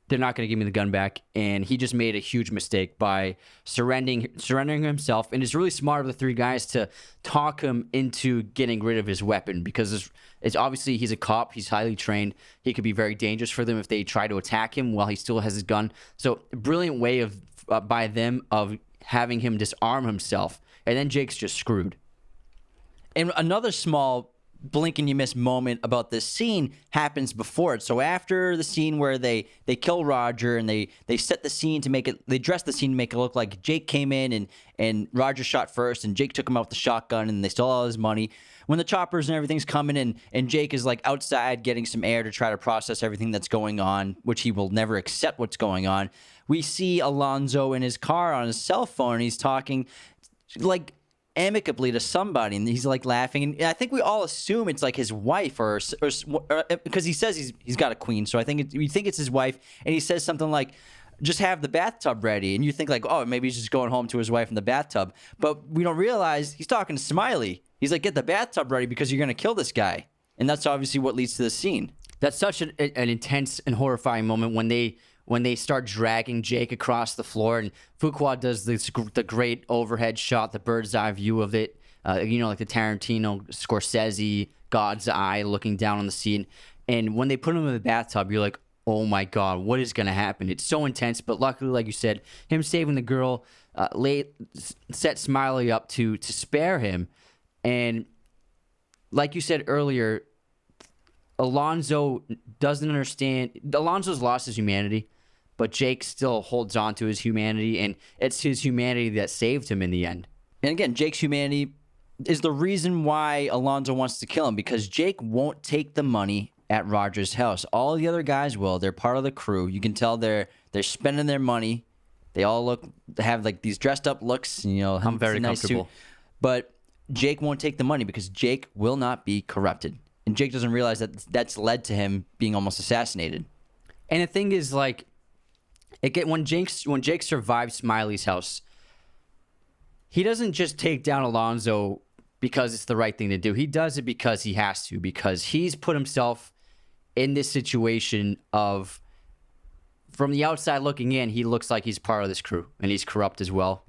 [SPEAKER 1] they're not going to give me the gun back, and he just made a huge mistake by surrendering himself. And it's really smart of the 3 guys to talk him into getting rid of his weapon, because it's obviously he's a cop, he's highly trained, he could be very dangerous for them if they try to attack him while he still has his gun. So a brilliant way by them of having him disarm himself, and then Jake's just screwed.
[SPEAKER 2] And another small blink and you miss moment about this scene happens before it. So after the scene where they kill Roger and they set the scene to make it, they dress the scene to make it look like Jake came in and Roger shot first and Jake took him out with the shotgun and they stole all his money. When the choppers and everything's coming in and Jake is like outside getting some air to try to process everything that's going on, which he will never accept what's going on, we see Alonzo in his car on his cell phone and he's talking like amicably to somebody, and he's like laughing, and I think we all assume it's like his wife or because he says he's got a queen, so I think we think it's his wife, and he says something like, just have the bathtub ready. And you think like, oh, maybe he's just going home to his wife in the bathtub. But we don't realize he's talking to Smiley. He's like, get the bathtub ready because you're going to kill this guy. And that's obviously what leads to this scene.
[SPEAKER 1] That's such an intense and horrifying moment when they start dragging Jake across the floor, and Fuqua does the great overhead shot, the bird's eye view of it, like the Tarantino, Scorsese, God's eye looking down on the scene. And when they put him in the bathtub, you're like, oh my God, what is going to happen? It's so intense, but luckily, like you said, him saving the girl set Smiley up to spare him. And like you said earlier, Alonzo doesn't understand. Alonzo's lost his humanity, but Jake still holds on to his humanity, and it's his humanity that saved him in the end.
[SPEAKER 2] And again, Jake's humanity is the reason why Alonzo wants to kill him, because Jake won't take the money at Roger's house. All the other guys will. They're part of the crew. You can tell they're spending their money. They all have like these dressed up looks.
[SPEAKER 1] I'm very
[SPEAKER 2] nice
[SPEAKER 1] comfortable.
[SPEAKER 2] Suit. But Jake won't take the money because Jake will not be corrupted. And Jake doesn't realize that that's led to him being almost assassinated.
[SPEAKER 1] And the thing is, like, when Jake survives Smiley's house, he doesn't just take down Alonzo because it's the right thing to do. He does it because he has to, because he's put himself in this situation of, from the outside looking in, he looks like he's part of this crew, and he's corrupt as well.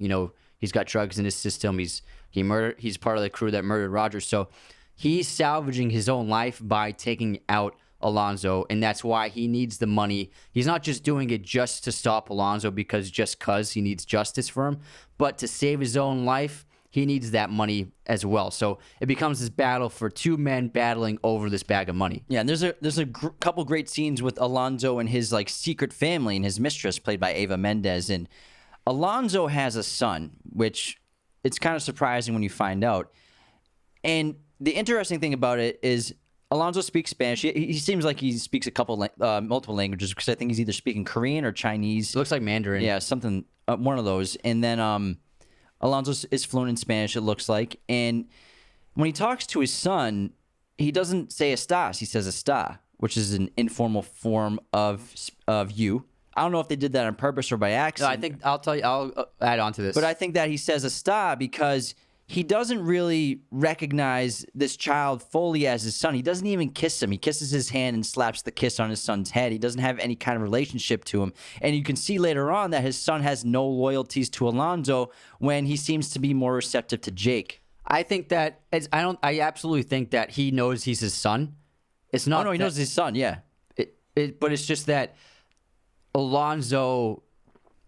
[SPEAKER 1] He's got drugs in his system. He's part of the crew that murdered Roger. So he's salvaging his own life by taking out Alonzo, and that's why he needs the money. He's not just doing it just to stop Alonzo because he needs justice for him, but to save his own life, he needs that money as well. So it becomes this battle for two men battling over this bag of money.
[SPEAKER 2] Yeah, and there's a couple great scenes with Alonzo and his like secret family and his mistress, played by Eva Mendes. And Alonzo has a son, which it's kind of surprising when you find out. And the interesting thing about it is Alonzo speaks Spanish. He seems like he speaks multiple languages, because I think he's either speaking Korean or Chinese.
[SPEAKER 1] It looks like Mandarin.
[SPEAKER 2] Yeah, something, one of those. And then Alonzo is fluent in Spanish, it looks like. And when he talks to his son, he doesn't say estás, he says está, which is an informal form of you. I don't know if they did that on purpose or by accident.
[SPEAKER 1] No, I think I'll add on to this.
[SPEAKER 2] But I think that he says está because he doesn't really recognize this child fully as his son. He doesn't even kiss him. He kisses his hand and slaps the kiss on his son's head. He doesn't have any kind of relationship to him. And you can see later on that his son has no loyalties to Alonzo when he seems to be more receptive to Jake.
[SPEAKER 1] I think that I absolutely think that he knows he's his son. It's not.
[SPEAKER 2] Oh no, he knows his son. Yeah.
[SPEAKER 1] But it's just that Alonzo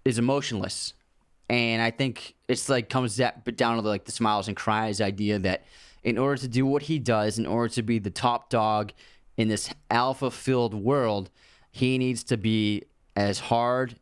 [SPEAKER 1] is emotionless. And I think it's like comes down to like the smiles and cries idea that in order to do what he does, in order to be the top dog in this alpha-filled world, he needs to be as hard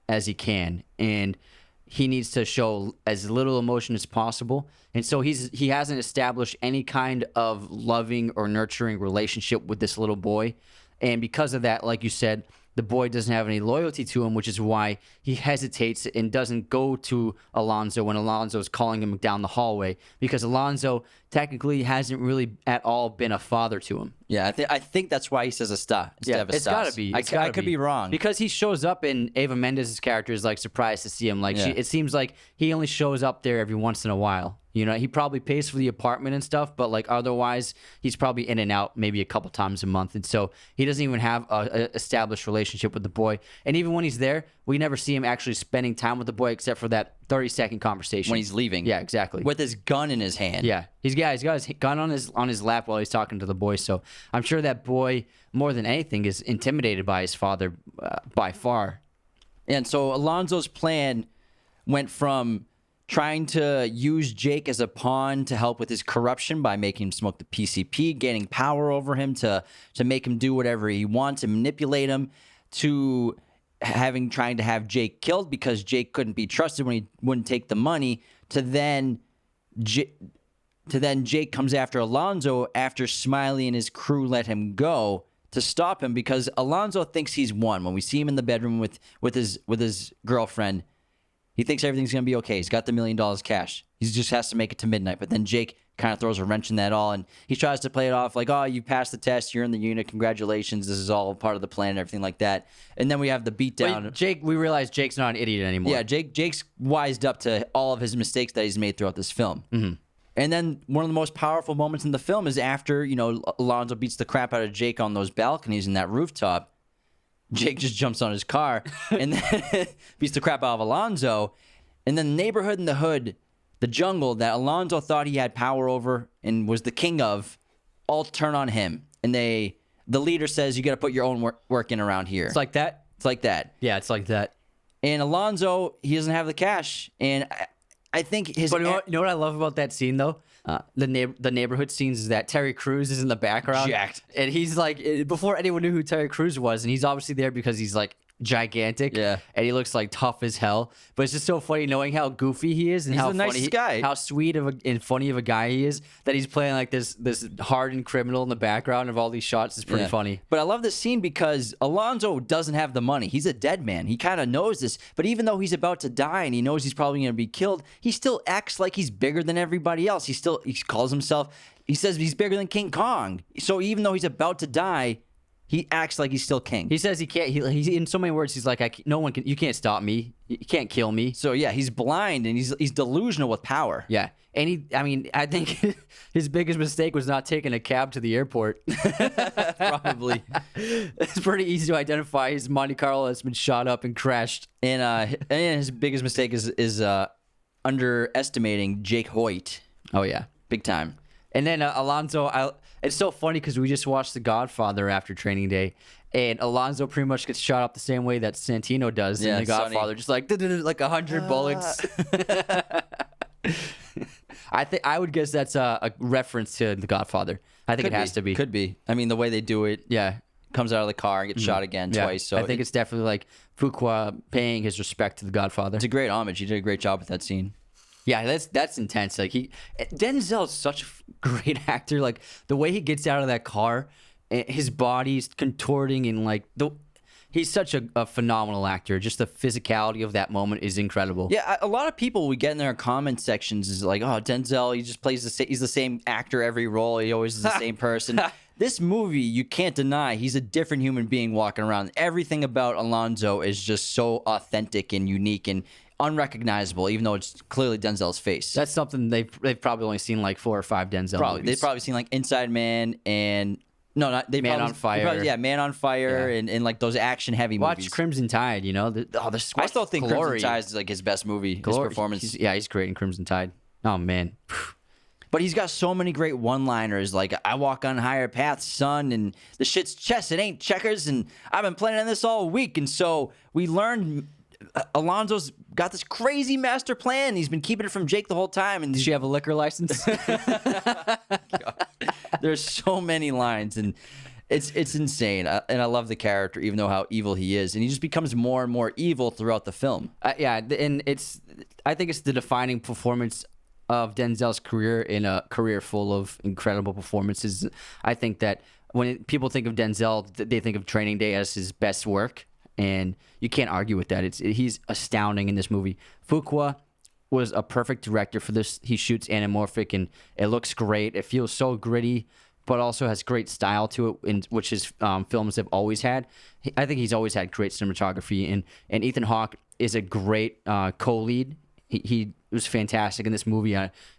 [SPEAKER 1] as he can, and he needs to show as little emotion as possible. And so he hasn't established any kind of loving or nurturing relationship with this little boy, and because of that, like you said, the boy doesn't have any loyalty to him, which is why he hesitates and doesn't go to Alonzo when Alonzo is calling him down the hallway, because Alonzo technically hasn't really at all been a father to him.
[SPEAKER 2] Yeah, I think that's why he says está instead of estás.
[SPEAKER 1] It's gotta be.
[SPEAKER 2] I could be wrong.
[SPEAKER 1] Because he shows up and Eva Mendes' character is like surprised to see him. Like it seems like he only shows up there every once in a while. He probably pays for the apartment and stuff, but like otherwise he's probably in and out maybe a couple times a month. And so he doesn't even have a established relationship with the boy. And even when he's there, we never see him actually spending time with the boy except for that 30-second conversation.
[SPEAKER 2] When he's leaving.
[SPEAKER 1] Yeah, exactly.
[SPEAKER 2] With his gun in his hand.
[SPEAKER 1] Yeah. He's got his gun on his lap while he's talking to the boy. So I'm sure that boy, more than anything, is intimidated by his father by far.
[SPEAKER 2] And so Alonzo's plan went from trying to use Jake as a pawn to help with his corruption by making him smoke the PCP, gaining power over him to make him do whatever he wants and manipulate him, to trying to have Jake killed because Jake couldn't be trusted when he wouldn't take the money, to then Jake comes after Alonzo after Smiley and his crew let him go to stop him, because Alonzo thinks he's won. When we see him in the bedroom with his girlfriend, he thinks everything's going to be okay. He's got the $1 million cash. He just has to make it to midnight. But then Jake kind of throws a wrench in that all. And he tries to play it off like, oh, you passed the test. You're in the unit. Congratulations. This is all part of the plan and everything like that. And then we have the beatdown.
[SPEAKER 1] But Jake, we realize Jake's not an idiot anymore.
[SPEAKER 2] Yeah, Jake's wised up to all of his mistakes that he's made throughout this film. Mm-hmm. And then one of the most powerful moments in the film is after, Alonzo beats the crap out of Jake on those balconies in that rooftop. Jake just jumps on his car and then beats the crap out of Alonzo. And then the neighborhood in the hood, the jungle that Alonzo thought he had power over and was the king of, all turn on him. And the leader says, you got to put your own work in around here.
[SPEAKER 1] It's like that?
[SPEAKER 2] It's like that.
[SPEAKER 1] Yeah, it's like that.
[SPEAKER 2] And Alonzo, he doesn't have the cash. And I think his...
[SPEAKER 1] But you know what I love about that scene, though? The neighborhood scenes is that Terry Crews is in the background.
[SPEAKER 2] Jacked.
[SPEAKER 1] And he's like, before anyone knew who Terry Crews was, and he's obviously there because he's like gigantic.
[SPEAKER 2] Yeah.
[SPEAKER 1] And he looks like tough as hell. But it's just so funny knowing how goofy he is and
[SPEAKER 2] He's
[SPEAKER 1] how
[SPEAKER 2] the
[SPEAKER 1] funny,
[SPEAKER 2] nicest guy.
[SPEAKER 1] how sweet and funny of a guy he is, that he's playing like this hardened criminal in the background of all these shots. Is pretty funny.
[SPEAKER 2] But I love this scene because Alonzo doesn't have the money. He's a dead man. He kind of knows this. But even though he's about to die and he knows he's probably going to be killed, he still acts like he's bigger than everybody else. He calls himself, he says he's bigger than King Kong. So even though he's about to die, he acts like he's still king.
[SPEAKER 1] He says he can't. He's in so many words. He's like, no one can. You can't stop me. You can't kill me.
[SPEAKER 2] So yeah, he's blind and he's delusional with power.
[SPEAKER 1] Yeah, and I think his biggest mistake was not taking a cab to the airport.
[SPEAKER 2] Probably.
[SPEAKER 1] It's pretty easy to identify his Monte Carlo has been shot up and crashed.
[SPEAKER 2] And his biggest mistake is underestimating Jake Hoyt.
[SPEAKER 1] Oh yeah,
[SPEAKER 2] big time.
[SPEAKER 1] And then Alonzo, it's so funny because we just watched The Godfather after Training Day, and Alonzo pretty much gets shot up the same way that Santino does in The Godfather, just like 100 bullets. I would guess that's a reference to The Godfather. I think it has to be.
[SPEAKER 2] Could be. I mean, the way they do it.
[SPEAKER 1] Yeah.
[SPEAKER 2] Comes out of the car and gets shot again twice. So
[SPEAKER 1] I think it's definitely like Fuqua paying his respect to The Godfather.
[SPEAKER 2] It's a great homage. He did a great job with that scene.
[SPEAKER 1] Yeah, that's intense. Like Denzel's such a great actor. Like the way he gets out of that car, his body's contorting and like he's such a phenomenal actor. Just the physicality of that moment is incredible.
[SPEAKER 2] Yeah, a lot of people we get in their comment sections is like, oh, Denzel, he just plays he's the same actor every role. He always is the same person. This movie, you can't deny, he's a different human being walking around. Everything about Alonzo is just so authentic and unique and unrecognizable, even though it's clearly Denzel's face.
[SPEAKER 1] That's something they've probably only seen like 4 or 5 Denzel movies.
[SPEAKER 2] They've probably seen like Inside Man and Man
[SPEAKER 1] on Fire.
[SPEAKER 2] Man on Fire and like those action heavy movies.
[SPEAKER 1] Watch Crimson Tide,
[SPEAKER 2] I still think
[SPEAKER 1] Glory.
[SPEAKER 2] Crimson Tide is like his best movie. His performance.
[SPEAKER 1] He's great in Crimson Tide. Oh man.
[SPEAKER 2] But he's got so many great one-liners like, I walk on higher paths, son, and the shit's chess, it ain't checkers, and I've been planning this all week. And so we learned Alonzo's got this crazy master plan. He's been keeping it from Jake the whole time. And
[SPEAKER 1] does she have a liquor license?
[SPEAKER 2] There's so many lines, and it's insane. And I love the character, even though how evil he is. And he just becomes more and more evil throughout the film.
[SPEAKER 1] Yeah, and I think it's the defining performance of Denzel's career in a career full of incredible performances. I think that when people think of Denzel, they think of Training Day as his best work, and you can't argue with that. He's astounding in this movie. Fuqua was a perfect director for this. He shoots anamorphic, and it looks great. It feels so gritty, but also has great style to it, which his films have always had. I think he's always had great cinematography, and Ethan Hawke is a great co-lead. He was fantastic in this movie,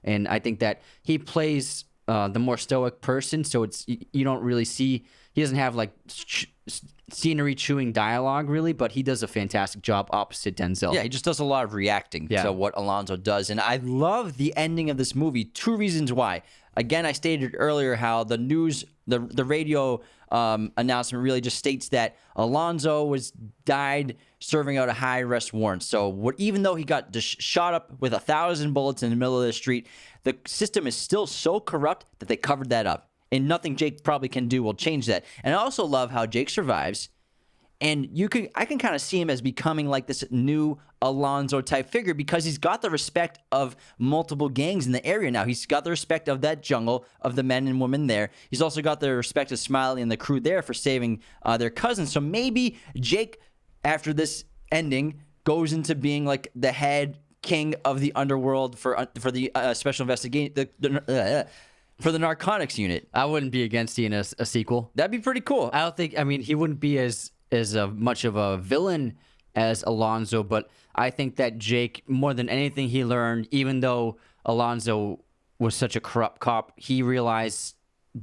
[SPEAKER 1] and I think that he plays the more stoic person, so you don't really see, he doesn't have like scenery chewing dialogue really, but he does a fantastic job opposite Denzel.
[SPEAKER 2] Yeah, he just does a lot of reacting to what Alonzo does, and I love the ending of this movie. 2 reasons why. Again, I stated earlier how the news, the radio announcement really just states that Alonzo died serving out a high arrest warrant. So even though he got shot up with 1,000 bullets in the middle of the street, the system is still so corrupt that they covered that up. And nothing Jake probably can do will change that. And I also love how Jake survives. And I can kind of see him as becoming like this new Alonzo type figure because he's got the respect of multiple gangs in the area now. He's got the respect of that jungle, of the men and women there. He's also got the respect of Smiley and the crew there for saving their cousin. So maybe Jake, after this ending, goes into being like the head king of the underworld for the special investigation for the narcotics unit.
[SPEAKER 1] I wouldn't be against seeing a sequel.
[SPEAKER 2] That'd be pretty cool.
[SPEAKER 1] I don't think. I mean, he wouldn't be as much of a villain as Alonzo, but I think that Jake, more than anything he learned, even though Alonzo was such a corrupt cop, he realized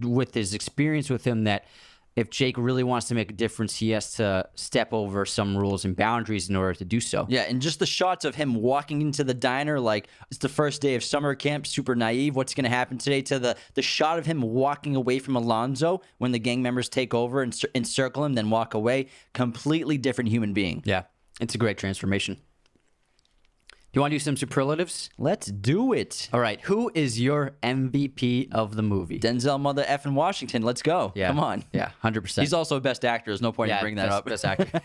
[SPEAKER 1] with his experience with him that if Jake really wants to make a difference, he has to step over some rules and boundaries in order to do so.
[SPEAKER 2] Yeah, and just the shots of him walking into the diner like it's the first day of summer camp, super naive, what's going to happen today, to the shot of him walking away from Alonzo when the gang members take over and encircle him, then walk away, completely different human being.
[SPEAKER 1] Yeah, it's a great transformation. Do you want to do some superlatives?
[SPEAKER 2] Let's do it.
[SPEAKER 1] All right, who is your MVP of the movie?
[SPEAKER 2] Denzel mother effing Washington. Let's go.
[SPEAKER 1] Yeah.
[SPEAKER 2] Come on.
[SPEAKER 1] Yeah, 100%.
[SPEAKER 2] He's also a best actor. There's no point in bringing that up.
[SPEAKER 1] Best actor.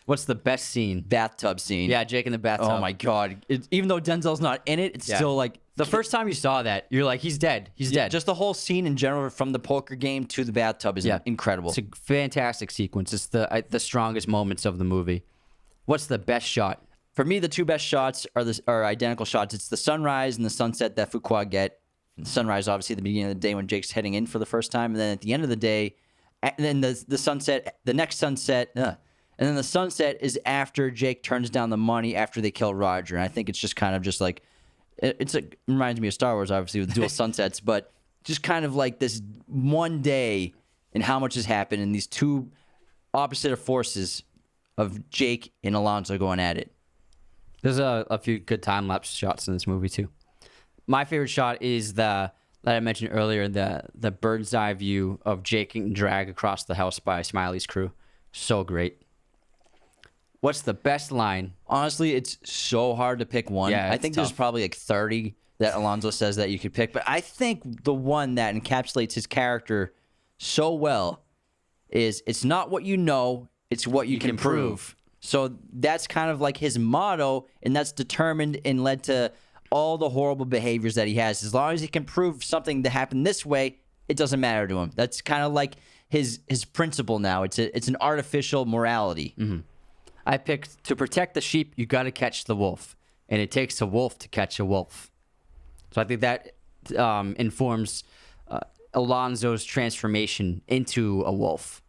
[SPEAKER 1] What's the best scene?
[SPEAKER 2] Bathtub scene.
[SPEAKER 1] Yeah, Jake in the bathtub.
[SPEAKER 2] Oh my God. Even though Denzel's not in it, it's still like
[SPEAKER 1] the first time you saw that, you're like, he's dead. He's dead.
[SPEAKER 2] Just the whole scene in general, from the poker game to the bathtub, is incredible.
[SPEAKER 1] It's a fantastic sequence. It's the strongest moments of the movie. What's the best shot?
[SPEAKER 2] For me, the two best shots are identical shots. It's the sunrise and the sunset that Fuqua get. The sunrise, obviously, at the beginning of the day when Jake's heading in for the first time, and then at the end of the day, and then the sunset, the next sunset, and then the sunset is after Jake turns down the money after they kill Roger. And I think it's just kind of just like it reminds me of Star Wars, obviously, with dual sunsets, but just kind of like this one day and how much has happened, and these two opposite of forces of Jake and Alonso going at it.
[SPEAKER 1] There's a few good time-lapse shots in this movie, too. My favorite shot is that I mentioned earlier, the bird's eye view of Jake getting dragged across the house by Smiley's crew. So great. What's the best line?
[SPEAKER 2] Honestly, it's so hard to pick one.
[SPEAKER 1] Yeah,
[SPEAKER 2] I think
[SPEAKER 1] tough.
[SPEAKER 2] there's probably like 30 that Alonzo says that you could pick. But I think the one that encapsulates his character so well is, it's not what you know, it's what you can prove. So that's kind of like his motto, and that's determined and led to all the horrible behaviors that he has. As long as he can prove something to happen this way, it doesn't matter to him. That's kind of like his principle now. It's an artificial morality.
[SPEAKER 1] Mm-hmm. I picked, to protect the sheep, you got to catch the wolf, and it takes a wolf to catch a wolf. So I think that informs Alonzo's transformation into a wolf.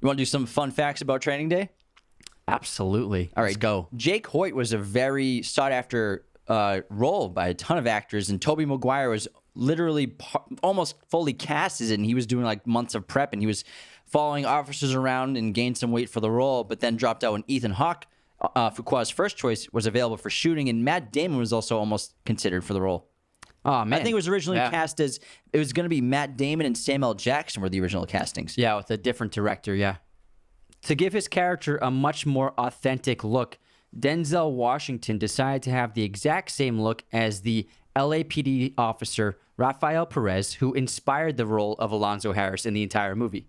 [SPEAKER 2] You want to do some fun facts about Training Day?
[SPEAKER 1] Absolutely.
[SPEAKER 2] All right,
[SPEAKER 1] Let's go.
[SPEAKER 2] Jake Hoyt was a very sought-after role by a ton of actors, and Tobey Maguire was literally almost fully cast as it, and he was doing like months of prep, and he was following officers around and gained some weight for the role, but then dropped out when Ethan Hawke, Fuqua's first choice, was available for shooting, and Matt Damon was also almost considered for the role.
[SPEAKER 1] Oh, man.
[SPEAKER 2] I think it was originally cast as, it was going to be Matt Damon and Samuel L. Jackson were the original castings.
[SPEAKER 1] Yeah, with a different director, yeah. To give his character a much more authentic look, Denzel Washington decided to have the exact same look as the LAPD officer Rafael Perez, who inspired the role of Alonzo Harris in the entire movie.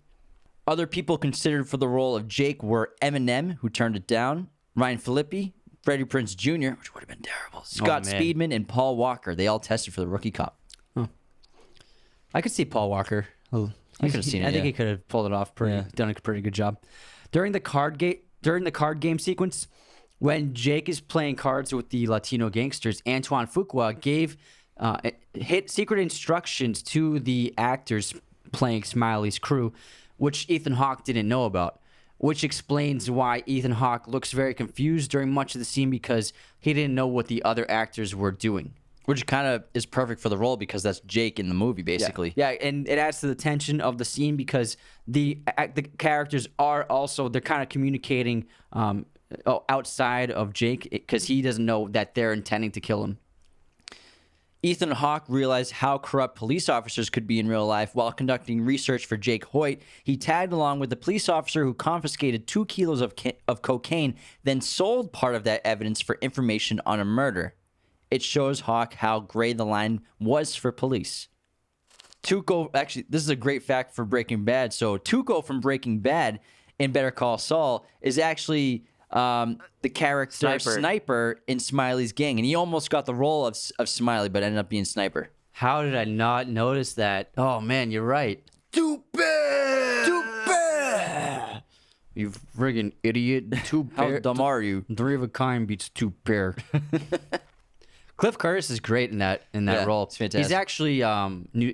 [SPEAKER 2] Other people considered for the role of Jake were Eminem, who turned it down, Ryan Phillippe, Freddie Prinze Jr., which would have been terrible, Scott Speedman, and Paul Walker. They all tested for the rookie cop.
[SPEAKER 1] Huh. I could see Paul Walker.
[SPEAKER 2] I could have seen it.
[SPEAKER 1] I think he could have pulled it off. Done a pretty good job. During the card game sequence, when Jake is playing cards with the Latino gangsters, Antoine Fuqua gave secret instructions to the actors playing Smiley's crew, which Ethan Hawke didn't know about, which explains why Ethan Hawke looks very confused during much of the scene, because he didn't know what the other actors were doing.
[SPEAKER 2] Which kind of is perfect for the role, because that's Jake in the movie, basically.
[SPEAKER 1] Yeah, and it adds to the tension of the scene, because the characters are also, they're kind of communicating outside of Jake, because he doesn't know that they're intending to kill him.
[SPEAKER 2] Ethan Hawke realized how corrupt police officers could be in real life. While conducting research for Jake Hoyt, he tagged along with the police officer who confiscated 2 kilos of cocaine, then sold part of that evidence for information on a murder. It shows Hawke how gray the line was for police. Tuco, actually, this is a great fact for Breaking Bad. So Tuco from Breaking Bad in Better Call Saul is actually the character Sniper in Smiley's gang, and he almost got the role of Smiley, but ended up being Sniper.
[SPEAKER 1] How did I not notice that? Oh man, you're right.
[SPEAKER 2] Stupid.
[SPEAKER 1] You friggin' idiot.
[SPEAKER 2] How dumb are you?
[SPEAKER 1] 3 of a kind beats 2 pair. Cliff Curtis is great in that role.
[SPEAKER 2] It's fantastic.
[SPEAKER 1] He's actually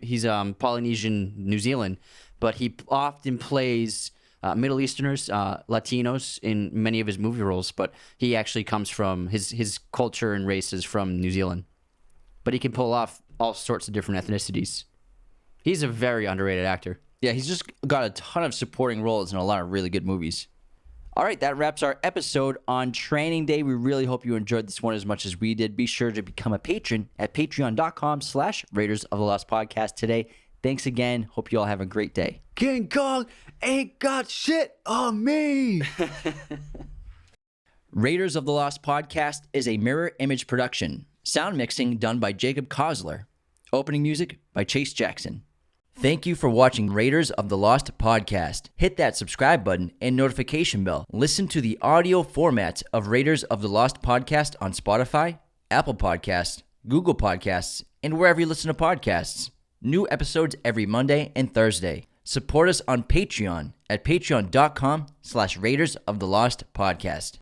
[SPEAKER 1] he's Polynesian, New Zealand, but he often plays Middle Easterners, Latinos in many of his movie roles. But he actually comes from his culture and race is from New Zealand. But he can pull off all sorts of different ethnicities. He's a very underrated actor.
[SPEAKER 2] Yeah, he's just got a ton of supporting roles in a lot of really good movies. All right, that wraps our episode on Training Day. We really hope you enjoyed this one as much as we did. Be sure to become a patron at patreon.com/Raiders of the Lost Podcast today. Thanks again. Hope you all have a great day.
[SPEAKER 1] King Kong ain't got shit on me.
[SPEAKER 2] Raiders of the Lost Podcast is a mirror image production. Sound mixing done by Jacob Kossler. Opening music by Chase Jackson. Thank you for watching Raiders of the Lost Podcast. Hit that subscribe button and notification bell. Listen to the audio format of Raiders of the Lost Podcast on Spotify, Apple Podcasts, Google Podcasts, and wherever you listen to podcasts. New episodes every Monday and Thursday. Support us on Patreon at patreon.com/Raiders of the Lost Podcast.